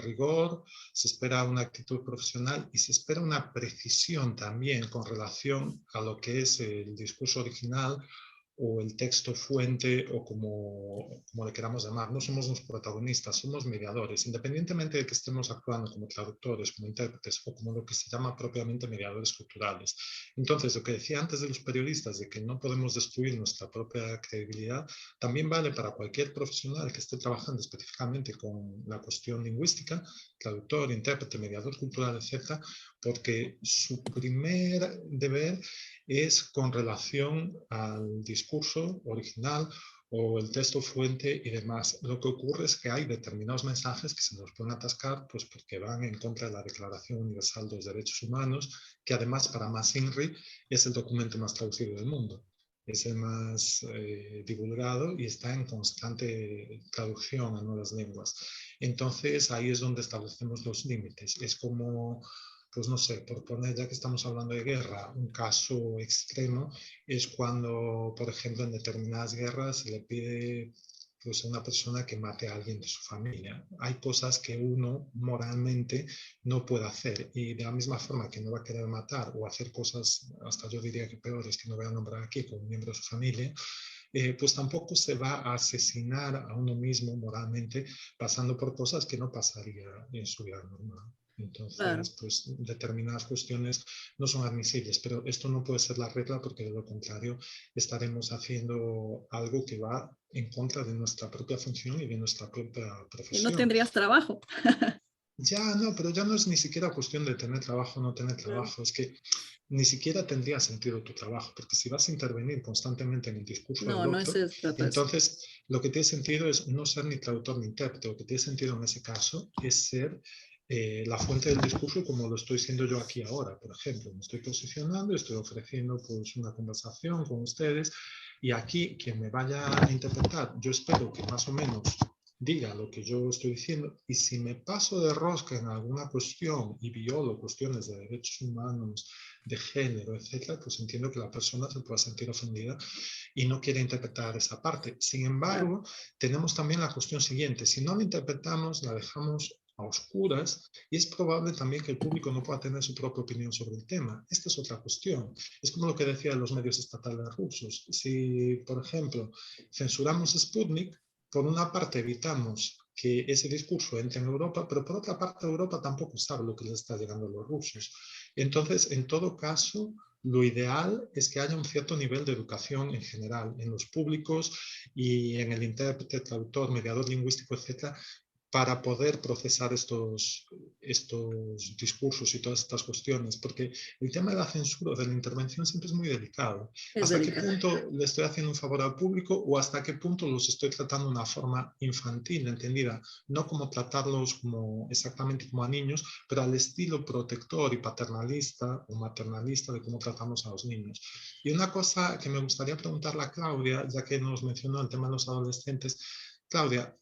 rigor, se espera una actitud profesional y se espera una precisión también con relación a lo que es el discurso original o el texto fuente o como le queramos llamar. No somos los protagonistas, somos mediadores, independientemente de que estemos actuando como traductores, como intérpretes o como lo que se llama propiamente mediadores culturales. Entonces, lo que decía antes de los periodistas, de que no podemos destruir nuestra propia credibilidad, también vale para cualquier profesional que esté trabajando específicamente con la cuestión lingüística, traductor, intérprete, mediador cultural, etc., porque su primer deber es con relación al discurso original o el texto fuente y demás. Lo que ocurre es que hay determinados mensajes que se nos pueden atascar pues porque van en contra de la Declaración Universal de los Derechos Humanos, que además para más INRI es el documento más traducido del mundo. Es el más divulgado y está en constante traducción a nuevas lenguas. Entonces ahí es donde establecemos los límites. Es como, pues no sé, por poner, ya que estamos hablando de guerra, un caso extremo es cuando, por ejemplo, en determinadas guerras se le pide pues, a una persona que mate a alguien de su familia. Hay cosas que uno moralmente no puede hacer y de la misma forma que no va a querer matar o hacer cosas, hasta yo diría que peores, que no voy a nombrar aquí, con un miembro de su familia, pues tampoco se va a asesinar a uno mismo moralmente pasando por cosas que no pasaría en su vida normal. Entonces, Claro. pues determinadas cuestiones no son admisibles, pero esto no puede ser la regla porque de lo contrario estaremos haciendo algo que va en contra de nuestra propia función y de nuestra propia Y no profesión. tendrías trabajo. Ya, no, pero ya no es ni siquiera cuestión de tener trabajo o no tener Claro. trabajo, es que ni siquiera tendría sentido tu trabajo, porque si vas a intervenir constantemente en el discurso No, del no otro, se trata de eso. entonces lo que tiene sentido es no ser ni traductor ni intérprete, lo que tiene sentido en ese caso es ser la fuente del discurso como lo estoy siendo yo aquí ahora, por ejemplo, me estoy posicionando, estoy ofreciendo pues una conversación con ustedes y aquí quien me vaya a interpretar, yo espero que más o menos diga lo que yo estoy diciendo, y si me paso de rosca en alguna cuestión y violo cuestiones de derechos humanos, de género, etcétera, pues entiendo que la persona se pueda sentir ofendida y no quiere interpretar esa parte. Sin embargo, tenemos también la cuestión siguiente: si no la interpretamos, la dejamos a oscuras, y es probable también que el público no pueda tener su propia opinión sobre el tema. Esta es otra cuestión. Es como lo que decían los medios estatales rusos. Si, por ejemplo, censuramos Sputnik, por una parte evitamos que ese discurso entre en Europa, pero por otra parte Europa tampoco sabe lo que les está llegando a los rusos. Entonces, en todo caso, lo ideal es que haya un cierto nivel de educación en general, en los públicos y en el intérprete, traductor, mediador lingüístico, etcétera, para poder procesar estos discursos y todas estas cuestiones, porque el tema de la censura, de la intervención, siempre es muy delicado. ¿Hasta qué punto le estoy haciendo un favor al público o hasta qué punto los estoy tratando de una forma infantil, entendida? No como tratarlos como exactamente como a niños, pero al estilo protector y paternalista o maternalista de cómo tratamos a los niños. Y una cosa que me gustaría preguntarle a Claudia, ya que nos mencionó el tema de los adolescentes. Claudia,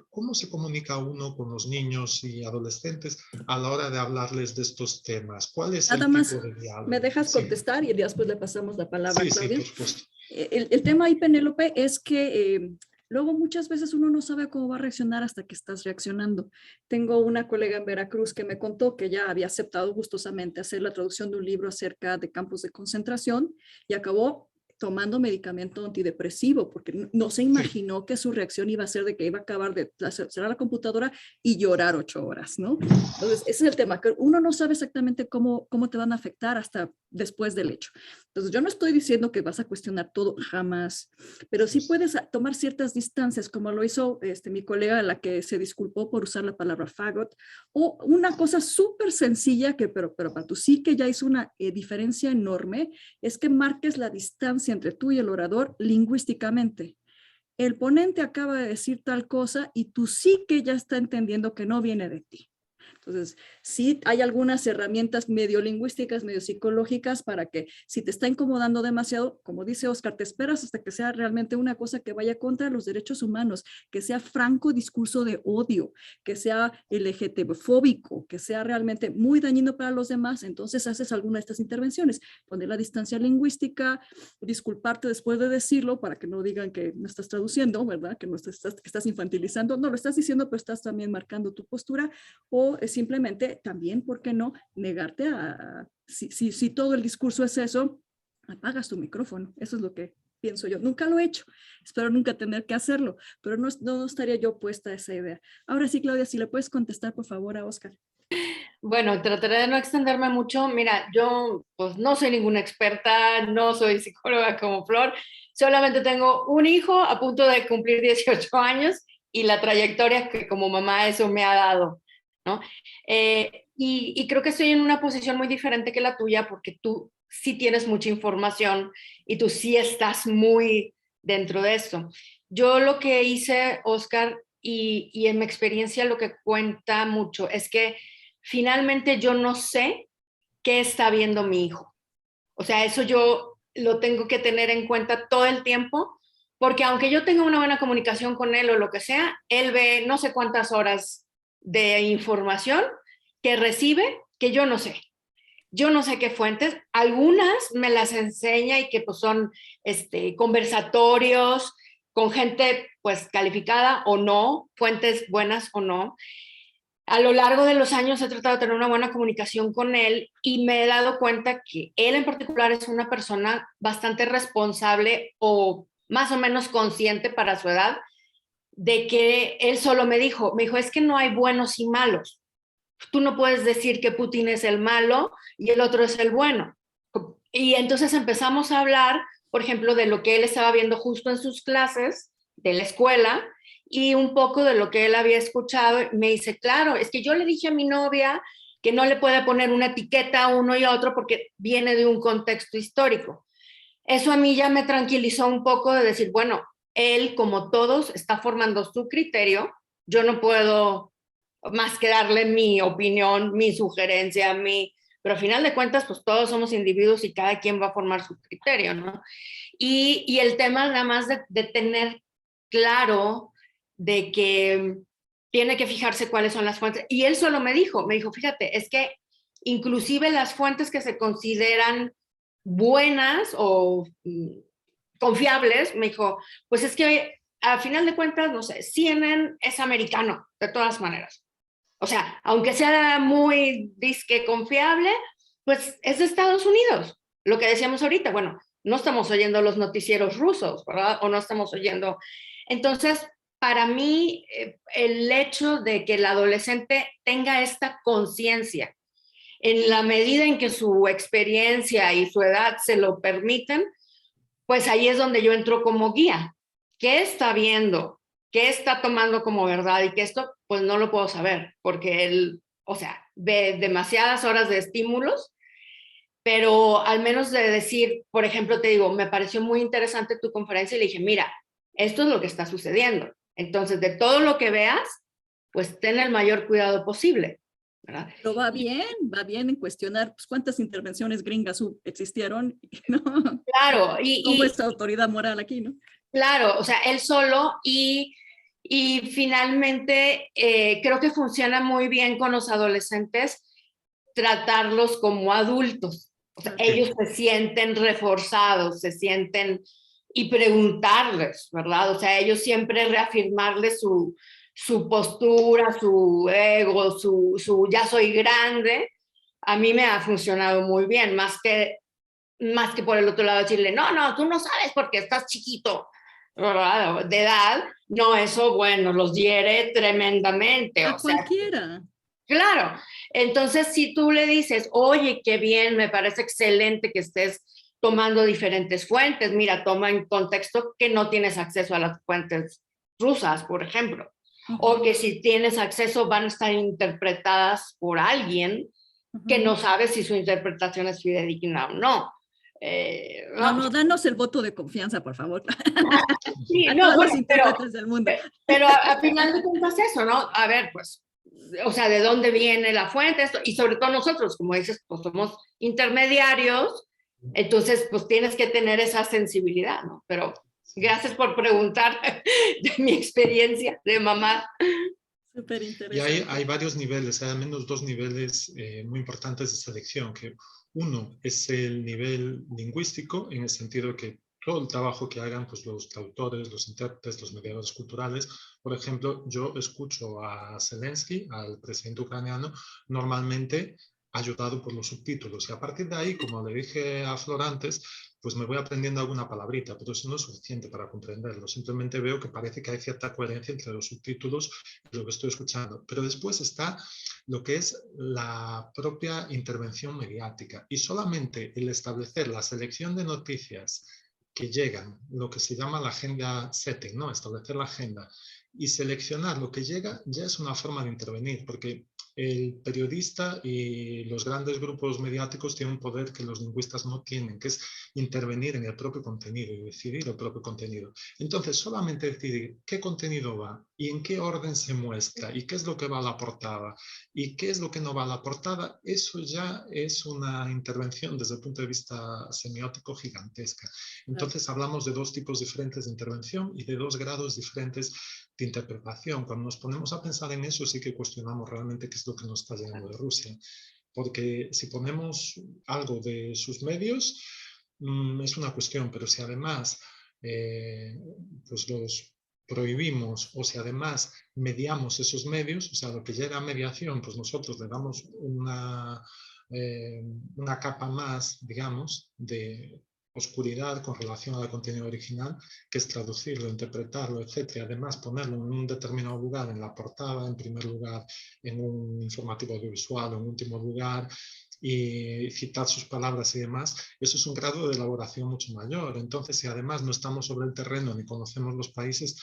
¿cómo se comunica uno con los niños y adolescentes a la hora de hablarles de estos temas? ¿Cuál es Nada el más, tipo de diálogo? ¿me dejas Sí. contestar y después le pasamos la palabra a Claudia? Sí, por supuesto. El tema ahí, Penélope, es que luego muchas veces uno no sabe cómo va a reaccionar hasta que estás reaccionando. Tengo una colega en Veracruz que me contó que ya había aceptado gustosamente hacer la traducción de un libro acerca de campos de concentración y acabó tomando medicamento antidepresivo porque no se imaginó que su reacción iba a ser de que iba a acabar de cerrar la computadora y llorar 8 horas, ¿no? Entonces, ese es el tema, que uno no sabe exactamente cómo te van a afectar hasta después del hecho. Entonces, yo no estoy diciendo que vas a cuestionar todo, jamás, pero sí puedes tomar ciertas distancias, como lo hizo mi colega, la que se disculpó por usar la palabra fagot, o una cosa súper sencilla, pero para tu sí que ya hizo una diferencia enorme, es que marques la distancia entre tú y el orador lingüísticamente. El ponente acaba de decir tal cosa y tú sí que ya está entendiendo que no viene de ti. Entonces, sí hay algunas herramientas medio lingüísticas, medio psicológicas para que si te está incomodando demasiado, como dice Oscar, te esperas hasta que sea realmente una cosa que vaya contra los derechos humanos, que sea franco discurso de odio, que sea LGTB-fóbico, que sea realmente muy dañino para los demás. Entonces haces alguna de estas intervenciones, poner la distancia lingüística, disculparte después de decirlo para que no digan que no estás traduciendo, ¿verdad? Que no estás, que estás infantilizando. No, lo estás diciendo, pero estás también marcando tu postura, o simplemente también, ¿por qué no negarte a, si todo el discurso es eso, apagas tu micrófono? Eso es lo que pienso yo. Nunca lo he hecho, espero nunca tener que hacerlo, pero no estaría yo puesta a esa idea. Ahora sí, Claudia, si le puedes contestar, por favor, a Oscar. Bueno, trataré de no extenderme mucho. Mira, yo pues no soy ninguna experta, no soy psicóloga como Flor, solamente tengo un hijo a punto de cumplir 18 años y la trayectoria que como mamá eso me ha dado, ¿no? Y creo que estoy en una posición muy diferente que la tuya porque tú sí tienes mucha información y tú sí estás muy dentro de esto. Yo lo que hice, Oscar, y en mi experiencia lo que cuenta mucho es que finalmente yo no sé qué está viendo mi hijo. O sea, eso yo lo tengo que tener en cuenta todo el tiempo, porque aunque yo tenga una buena comunicación con él o lo que sea, él ve no sé cuántas horas de información que recibe que yo no sé. Yo no sé qué fuentes, algunas me las enseña y que pues son conversatorios con gente pues calificada o no, fuentes buenas o no. A lo largo de los años he tratado de tener una buena comunicación con él y me he dado cuenta que él en particular es una persona bastante responsable o más o menos consciente para su edad de que él solo me dijo, es que no hay buenos y malos. Tú no puedes decir que Putin es el malo y el otro es el bueno. Y entonces empezamos a hablar, por ejemplo, de lo que él estaba viendo justo en sus clases de la escuela y un poco de lo que él había escuchado. Me dice, claro, es que yo le dije a mi novia que no le puede poner una etiqueta a uno y a otro porque viene de un contexto histórico. Eso a mí ya me tranquilizó un poco de decir, bueno, él, como todos, está formando su criterio. Yo no puedo más que darle mi opinión, mi sugerencia, pero al final de cuentas, pues todos somos individuos y cada quien va a formar su criterio, ¿no? Y el tema nada más de tener claro de que tiene que fijarse cuáles son las fuentes. Y él solo me dijo, fíjate, es que inclusive las fuentes que se consideran buenas o confiables, me dijo, pues es que a final de cuentas, no sé, CNN es americano, de todas maneras. O sea, aunque sea muy disque confiable, pues es de Estados Unidos. Lo que decíamos ahorita, bueno, no estamos oyendo los noticieros rusos, ¿verdad? O no estamos oyendo. Entonces, para mí, el hecho de que el adolescente tenga esta conciencia, en la medida en que su experiencia y su edad se lo permiten, pues ahí es donde yo entro como guía. ¿Qué está viendo? ¿Qué está tomando como verdad? Y que esto, pues no lo puedo saber, porque él, o sea, ve demasiadas horas de estímulos, pero al menos de decir, por ejemplo, te digo, me pareció muy interesante tu conferencia y le dije, mira, esto es lo que está sucediendo. Entonces, de todo lo que veas, pues ten el mayor cuidado posible, ¿verdad? Pero va bien en cuestionar pues, cuántas intervenciones gringas existieron, ¿no? Claro, ¿Cómo es tu autoridad moral aquí, no? Claro, o sea, él solo y finalmente creo que funciona muy bien con los adolescentes tratarlos como adultos. O sea, ellos se sienten reforzados, se sienten y preguntarles, ¿verdad? O sea, ellos siempre reafirmarles su postura, su ego, su ya soy grande. A mí me ha funcionado muy bien, más que por el otro lado decirle, no, tú no sabes porque estás chiquito, ¿verdad? De edad. No, eso, bueno, los hiere tremendamente. A O sea, cualquiera. claro. Entonces, si tú le dices, oye, qué bien, me parece excelente que estés tomando diferentes fuentes, mira, toma en contexto que no tienes acceso a las fuentes rusas, por ejemplo, o que si tienes acceso van a estar interpretadas por alguien que no sabe si su interpretación es fidedigna o no. No, danos el voto de confianza, por favor. Sí, A no, todos bueno, los intérpretes del mundo. Pero a final de cuentas eso, ¿no? A ver, pues, o sea, ¿de dónde viene la fuente? Esto, y sobre todo nosotros, como dices, pues somos intermediarios, entonces, pues tienes que tener esa sensibilidad, ¿no? Pero gracias por preguntar de mi experiencia de mamá. Súper Y interesante. hay varios niveles, hay al menos dos niveles muy importantes de selección, que uno es el nivel lingüístico, en el sentido que todo el trabajo que hagan pues, los traductores, los intérpretes, los mediadores culturales. Por ejemplo, yo escucho a Zelensky, al presidente ucraniano, normalmente ayudado por los subtítulos. Y a partir de ahí, como le dije a Flor antes, pues me voy aprendiendo alguna palabrita, pero eso no es suficiente para comprenderlo. Simplemente veo que parece que hay cierta coherencia entre los subtítulos y lo que estoy escuchando. Pero después está lo que es la propia intervención mediática y solamente el establecer la selección de noticias que llegan, lo que se llama la agenda setting, ¿no? Establecer la agenda y seleccionar lo que llega ya es una forma de intervenir, porque el periodista y los grandes grupos mediáticos tienen un poder que los lingüistas no tienen, que es intervenir en el propio contenido y decidir el propio contenido. Entonces, solamente decidir qué contenido va y en qué orden se muestra y qué es lo que va a la portada y qué es lo que no va a la portada, eso ya es una intervención desde el punto de vista semiótico gigantesca. Entonces, hablamos de dos tipos diferentes de intervención y de dos grados diferentes de interpretación. Cuando nos ponemos a pensar en eso, sí que cuestionamos realmente qué es lo que nos está llegando de Rusia. Porque si ponemos algo de sus medios, es una cuestión, pero si además pues los prohibimos o si además mediamos esos medios, o sea, lo que llega a mediación, pues nosotros le damos una capa más, digamos, de oscuridad con relación al contenido original, que es traducirlo, interpretarlo, etc. Además, ponerlo en un determinado lugar, en la portada, en primer lugar, en un informativo audiovisual, en último lugar, y citar sus palabras y demás, eso es un grado de elaboración mucho mayor. Entonces, si además no estamos sobre el terreno ni conocemos los países,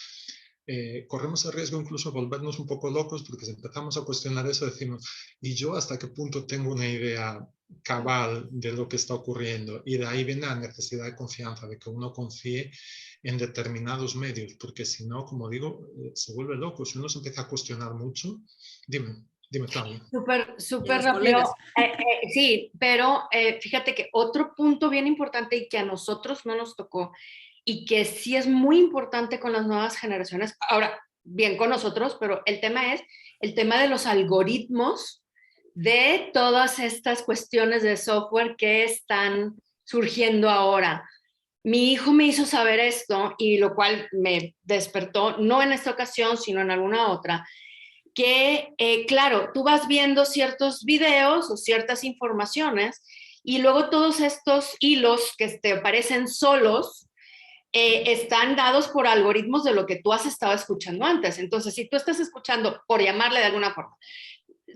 corremos el riesgo incluso de volvernos un poco locos, porque si empezamos a cuestionar eso decimos, ¿y yo hasta qué punto tengo una idea cabal de lo que está ocurriendo? Y de ahí viene la necesidad de confianza, de que uno confíe en determinados medios, porque si no, como digo, se vuelve loco. Si uno se empieza a cuestionar mucho, dime, Claudia. Súper rápido. Sí, pero fíjate que otro punto bien importante y que a nosotros no nos tocó y que sí es muy importante con las nuevas generaciones. Ahora, bien con nosotros, pero el tema es el tema de los algoritmos de todas estas cuestiones de software que están surgiendo ahora. Mi hijo me hizo saber esto y lo cual me despertó, no en esta ocasión, sino en alguna otra, que claro, tú vas viendo ciertos videos o ciertas informaciones y luego todos estos hilos que te aparecen solos están dados por algoritmos de lo que tú has estado escuchando antes. Entonces, si tú estás escuchando, por llamarle de alguna forma,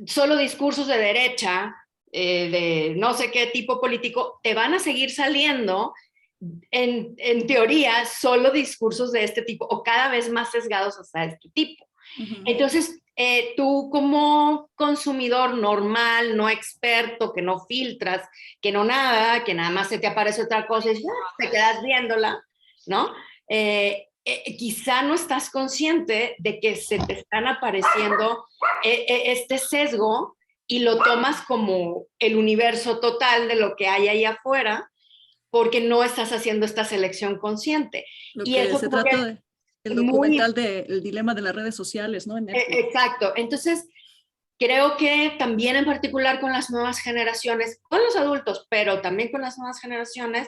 solo discursos de derecha, de no sé qué tipo político, te van a seguir saliendo, en teoría, solo discursos de este tipo o cada vez más sesgados hasta este tipo. Entonces, tú como consumidor normal, no experto, que no filtras, que no nada, que nada más se te aparece otra cosa y te quedas viéndola, ¿no? Quizá no estás consciente de que se te están apareciendo este sesgo y lo tomas como el universo total de lo que hay ahí afuera porque no estás haciendo esta selección consciente. Lo y que eso se trata de el documental de El dilema de las redes sociales, ¿no? En Netflix. Exacto. Entonces, creo que también en particular con las nuevas generaciones, con los adultos, pero también con las nuevas generaciones,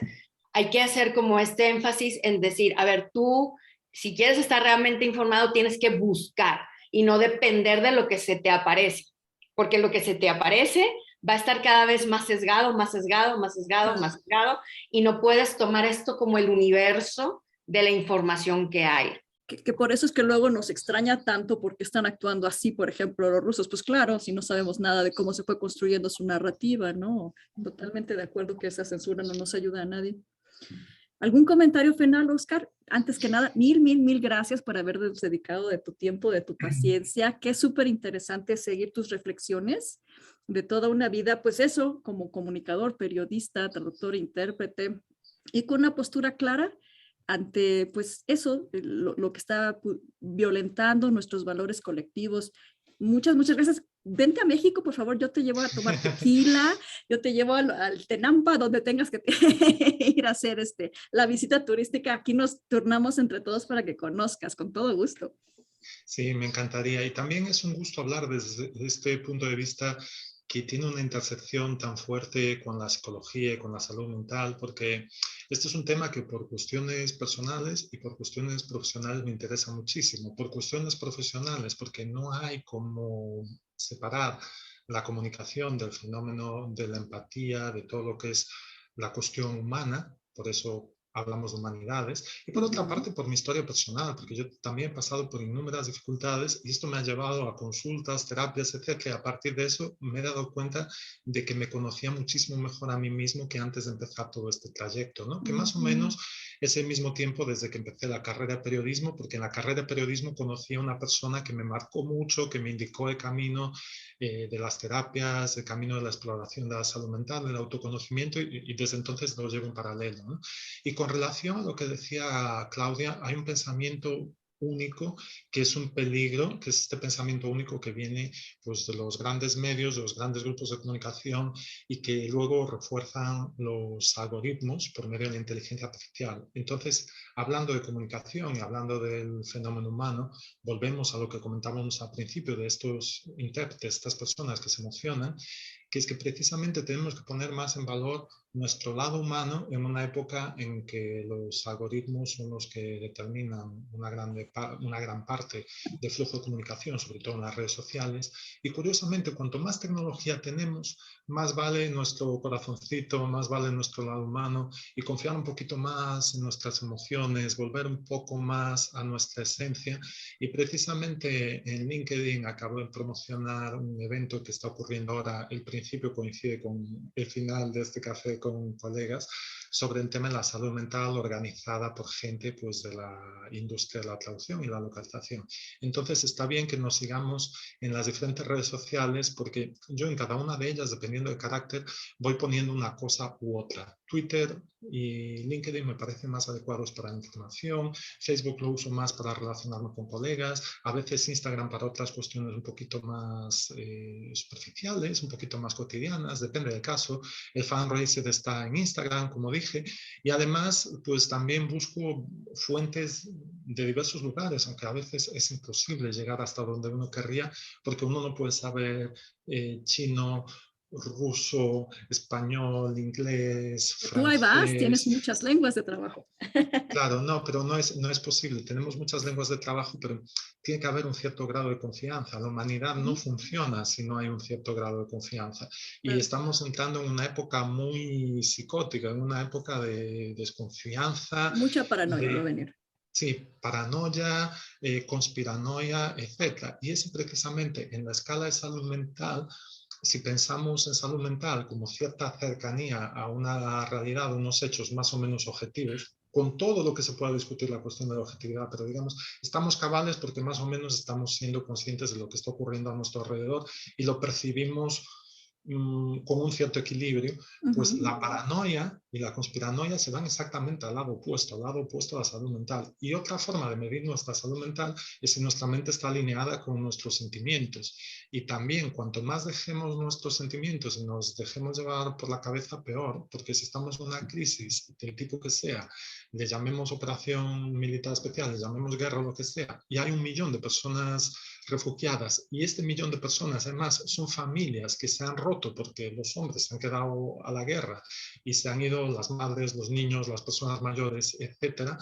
hay que hacer como este énfasis en decir, a ver, tú, si quieres estar realmente informado, tienes que buscar y no depender de lo que se te aparece, porque lo que se te aparece va a estar cada vez más sesgado, más sesgado, más sesgado, más sesgado, y no puedes tomar esto como el universo de la información que hay. Que por eso es que luego nos extraña tanto porque están actuando así, por ejemplo, los rusos. Pues claro, si no sabemos nada de cómo se fue construyendo su narrativa, ¿no? Totalmente de acuerdo que esa censura no nos ayuda a nadie. ¿Algún comentario final, Oscar? Antes que nada, mil gracias por haber dedicado de tu tiempo, de tu paciencia. Qué súper interesante seguir tus reflexiones de toda una vida, pues eso, como comunicador, periodista, traductor, intérprete, y con una postura clara ante, pues eso, lo que está violentando nuestros valores colectivos. Muchas gracias. Vente a México, por favor, yo te llevo a tomar tequila, yo te llevo al Tenampa, donde tengas que ir a hacer la visita turística. Aquí nos turnamos entre todos para que conozcas, con todo gusto. Sí, me encantaría. Y también es un gusto hablar desde este punto de vista que tiene una intersección tan fuerte con la psicología y con la salud mental, porque este es un tema que por cuestiones personales y por cuestiones profesionales me interesa muchísimo. Por cuestiones profesionales, porque no hay como separar la comunicación del fenómeno de la empatía, de todo lo que es la cuestión humana, por eso hablamos de humanidades, y por otra parte por mi historia personal, porque yo también he pasado por innumerables dificultades y esto me ha llevado a consultas, terapias, etcétera, que a partir de eso me he dado cuenta de que me conocía muchísimo mejor a mí mismo que antes de empezar todo este trayecto, ¿no? Que más o menos es el mismo tiempo desde que empecé la carrera de periodismo, porque en la carrera de periodismo conocí a una persona que me marcó mucho, que me indicó el camino de las terapias, el camino de la exploración de la salud mental, del autoconocimiento, y desde entonces lo llevo en paralelo, ¿no? Y con relación a lo que decía Claudia, hay un pensamiento único que es un peligro, que es este pensamiento único que viene pues, de los grandes medios, de los grandes grupos de comunicación y que luego refuerzan los algoritmos por medio de la inteligencia artificial. Entonces, hablando de comunicación y hablando del fenómeno humano, volvemos a lo que comentábamos al principio de estos intérpretes, estas personas que se emocionan, que es que precisamente tenemos que poner más en valor nuestro lado humano en una época en que los algoritmos son los que determinan una gran parte del flujo de comunicación, sobre todo en las redes sociales. Y curiosamente, cuanto más tecnología tenemos, más vale nuestro corazoncito, más vale nuestro lado humano y confiar un poquito más en nuestras emociones, volver un poco más a nuestra esencia. Y precisamente en LinkedIn acabo de promocionar un evento que está ocurriendo ahora. El principio coincide con el final de este café con colegas sobre el tema de la salud mental organizada por gente pues, de la industria de la traducción y la localización. Entonces está bien que nos sigamos en las diferentes redes sociales porque yo en cada una de ellas, dependiendo del carácter, voy poniendo una cosa u otra. Twitter y LinkedIn me parecen más adecuados para la información, Facebook lo uso más para relacionarme con colegas, a veces Instagram para otras cuestiones un poquito más superficiales, un poquito más cotidianas, depende del caso. El Fundraiser está en Instagram, como dije, elige. Y además, pues también busco fuentes de diversos lugares, aunque a veces es imposible llegar hasta donde uno querría, porque uno no puede saber chino, ruso, español, inglés, Tú ahí vas, tienes francés. muchas lenguas de trabajo. Claro, no, pero no es posible. Tenemos muchas lenguas de trabajo, pero tiene que haber un cierto grado de confianza. La humanidad no funciona si no hay un cierto grado de confianza. Y estamos entrando en una época muy psicótica, en una época de desconfianza, Mucha paranoia va a de, venir. sí, paranoia, conspiranoia, etc. Y es precisamente en la escala de salud mental. Si pensamos en salud mental como cierta cercanía a una realidad, a unos hechos más o menos objetivos, con todo lo que se pueda discutir la cuestión de la objetividad, pero digamos, estamos cabales porque más o menos estamos siendo conscientes de lo que está ocurriendo a nuestro alrededor y lo percibimos con un cierto equilibrio, pues la paranoia y la conspiranoia se van exactamente al lado opuesto a la salud mental. Y otra forma de medir nuestra salud mental es si nuestra mente está alineada con nuestros sentimientos. Y también, cuanto más dejemos nuestros sentimientos y nos dejemos llevar por la cabeza, peor, porque si estamos en una crisis del tipo que sea, le llamemos operación militar especial, le llamemos guerra o lo que sea, y hay 1 millón de personas refugiadas, y este 1 millón de personas además son familias que se han roto porque los hombres se han quedado a la guerra y se han ido las madres, los niños, las personas mayores, etcétera.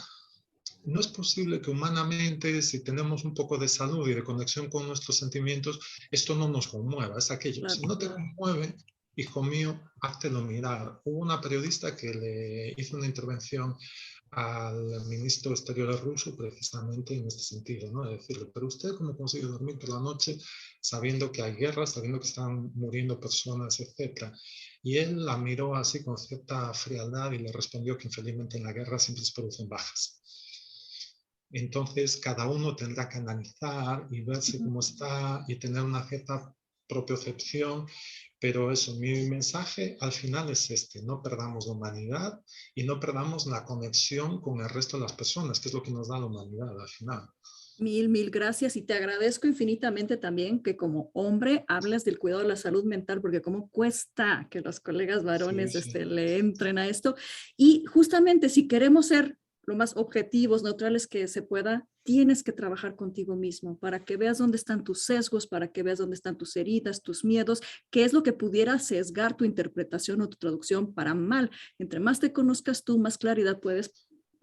No es posible que humanamente, si tenemos un poco de salud y de conexión con nuestros sentimientos, esto no nos conmueva. Es aquello, Claro. si no te conmueve, hijo mío, háztelo mirar. Hubo una periodista que le hizo una intervención al ministro exterior ruso precisamente en este sentido, ¿no? De decirle, pero usted cómo consigue dormir por la noche sabiendo que hay guerra, sabiendo que están muriendo personas, etcétera. Y él la miró así con cierta frialdad y le respondió que infelizmente en la guerra siempre se producen bajas. Entonces cada uno tendrá que analizar y verse cómo está y tener una cierta propiocepción. Pero eso, mi mensaje al final es este: no perdamos la humanidad y no perdamos la conexión con el resto de las personas, que es lo que nos da la humanidad al final. Mil gracias y te agradezco infinitamente también que como hombre hables del cuidado de la salud mental, porque cómo cuesta que los colegas varones Sí, sí. le entren a esto. Y justamente si queremos ser lo más objetivos, neutrales que se pueda, tienes que trabajar contigo mismo para que veas dónde están tus sesgos, para que veas dónde están tus heridas, tus miedos, qué es lo que pudiera sesgar tu interpretación o tu traducción para mal. Entre más te conozcas tú, más claridad puedes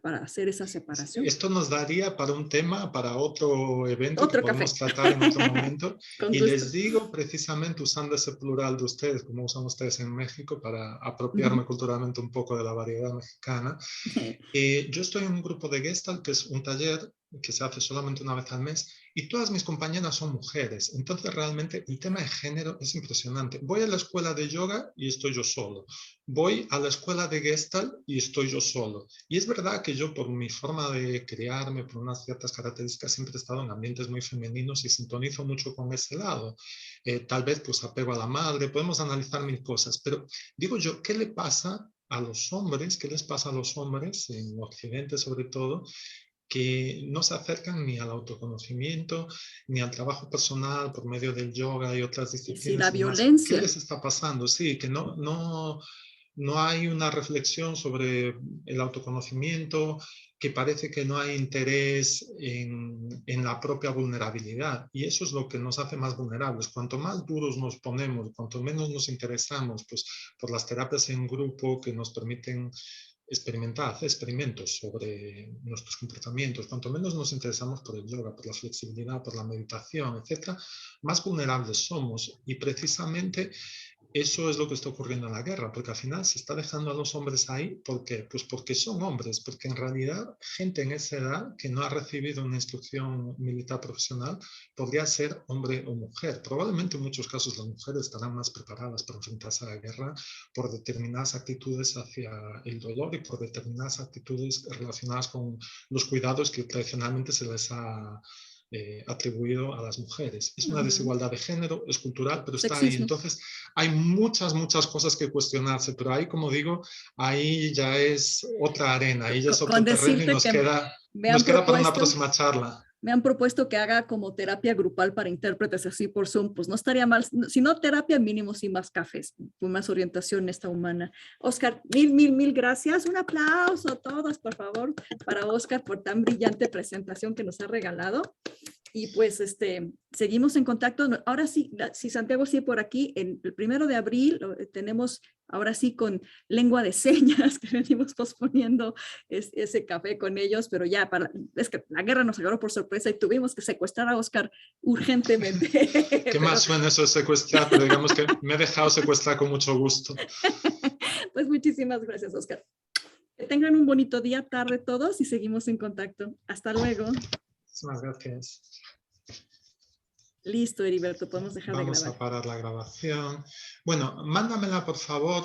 para hacer esa separación. Esto nos daría para un tema, para otro evento Otro que podemos café. tratar en otro momento. Con Y gusto. les digo precisamente usando ese plural de ustedes, como usan ustedes en México, para apropiarme culturalmente un poco de la variedad mexicana. Yo estoy en un grupo de Gestalt, que es un taller que se hace solamente una vez al mes, y todas mis compañeras son mujeres. Entonces realmente el tema de género es impresionante. Voy a la escuela de yoga y estoy yo solo. Voy a la escuela de Gestalt y estoy yo solo. Y es verdad que yo, por mi forma de criarme, por unas ciertas características, siempre he estado en ambientes muy femeninos y sintonizo mucho con ese lado. Tal vez pues apego a la madre, podemos analizar 1000 cosas, pero digo yo, ¿qué le pasa a los hombres? ¿Qué les pasa a los hombres, en Occidente sobre todo, que no se acercan ni al autoconocimiento, ni al trabajo personal por medio del yoga y otras disciplinas? Sí, la y demás? ¿Qué violencia. les está pasando? Sí, que no hay una reflexión sobre el autoconocimiento, que parece que no hay interés en la propia vulnerabilidad. Y eso es lo que nos hace más vulnerables. Cuanto más duros nos ponemos, cuanto menos nos interesamos pues, por las terapias en grupo que nos permiten experimentar, hacer experimentos sobre nuestros comportamientos, cuanto menos nos interesamos por el yoga, por la flexibilidad, por la meditación, etc., más vulnerables somos. Y precisamente eso es lo que está ocurriendo en la guerra, porque al final se está dejando a los hombres ahí. ¿Por qué? Pues porque son hombres, porque en realidad gente en esa edad que no ha recibido una instrucción militar profesional podría ser hombre o mujer. Probablemente en muchos casos las mujeres estarán más preparadas para enfrentarse a la guerra por determinadas actitudes hacia el dolor y por determinadas actitudes relacionadas con los cuidados que tradicionalmente se les ha atribuido a las mujeres. Es una desigualdad de género, es cultural, pero está ahí. Entonces hay muchas cosas que cuestionarse, pero ahí, como digo, ahí ya es otra arena, ahí ya es otro terreno y nos queda para una próxima charla. me han propuesto que haga como terapia grupal para intérpretes así por Zoom, pues no estaría mal, si no terapia mínimo, sí más cafés, con más orientación esta humana. Óscar, mil gracias. Un aplauso a todos, por favor, para Óscar por tan brillante presentación que nos ha regalado. Y pues seguimos en contacto. Ahora sí, si Santiago sigue por aquí, el 1 de abril tenemos ahora sí con lengua de señas, que venimos posponiendo ese café con ellos, pero ya, es que la guerra nos agarró por sorpresa y tuvimos que secuestrar a Óscar urgentemente. ¿Qué más suena eso de secuestrar? Pero digamos que me he dejado secuestrar con mucho gusto. Pues muchísimas gracias, Óscar. Que tengan un bonito día, tarde todos y seguimos en contacto. Hasta luego. Muchísimas gracias. Listo, Heriberto, podemos dejar de grabar. Vamos a parar la grabación. Bueno, mándamela por favor.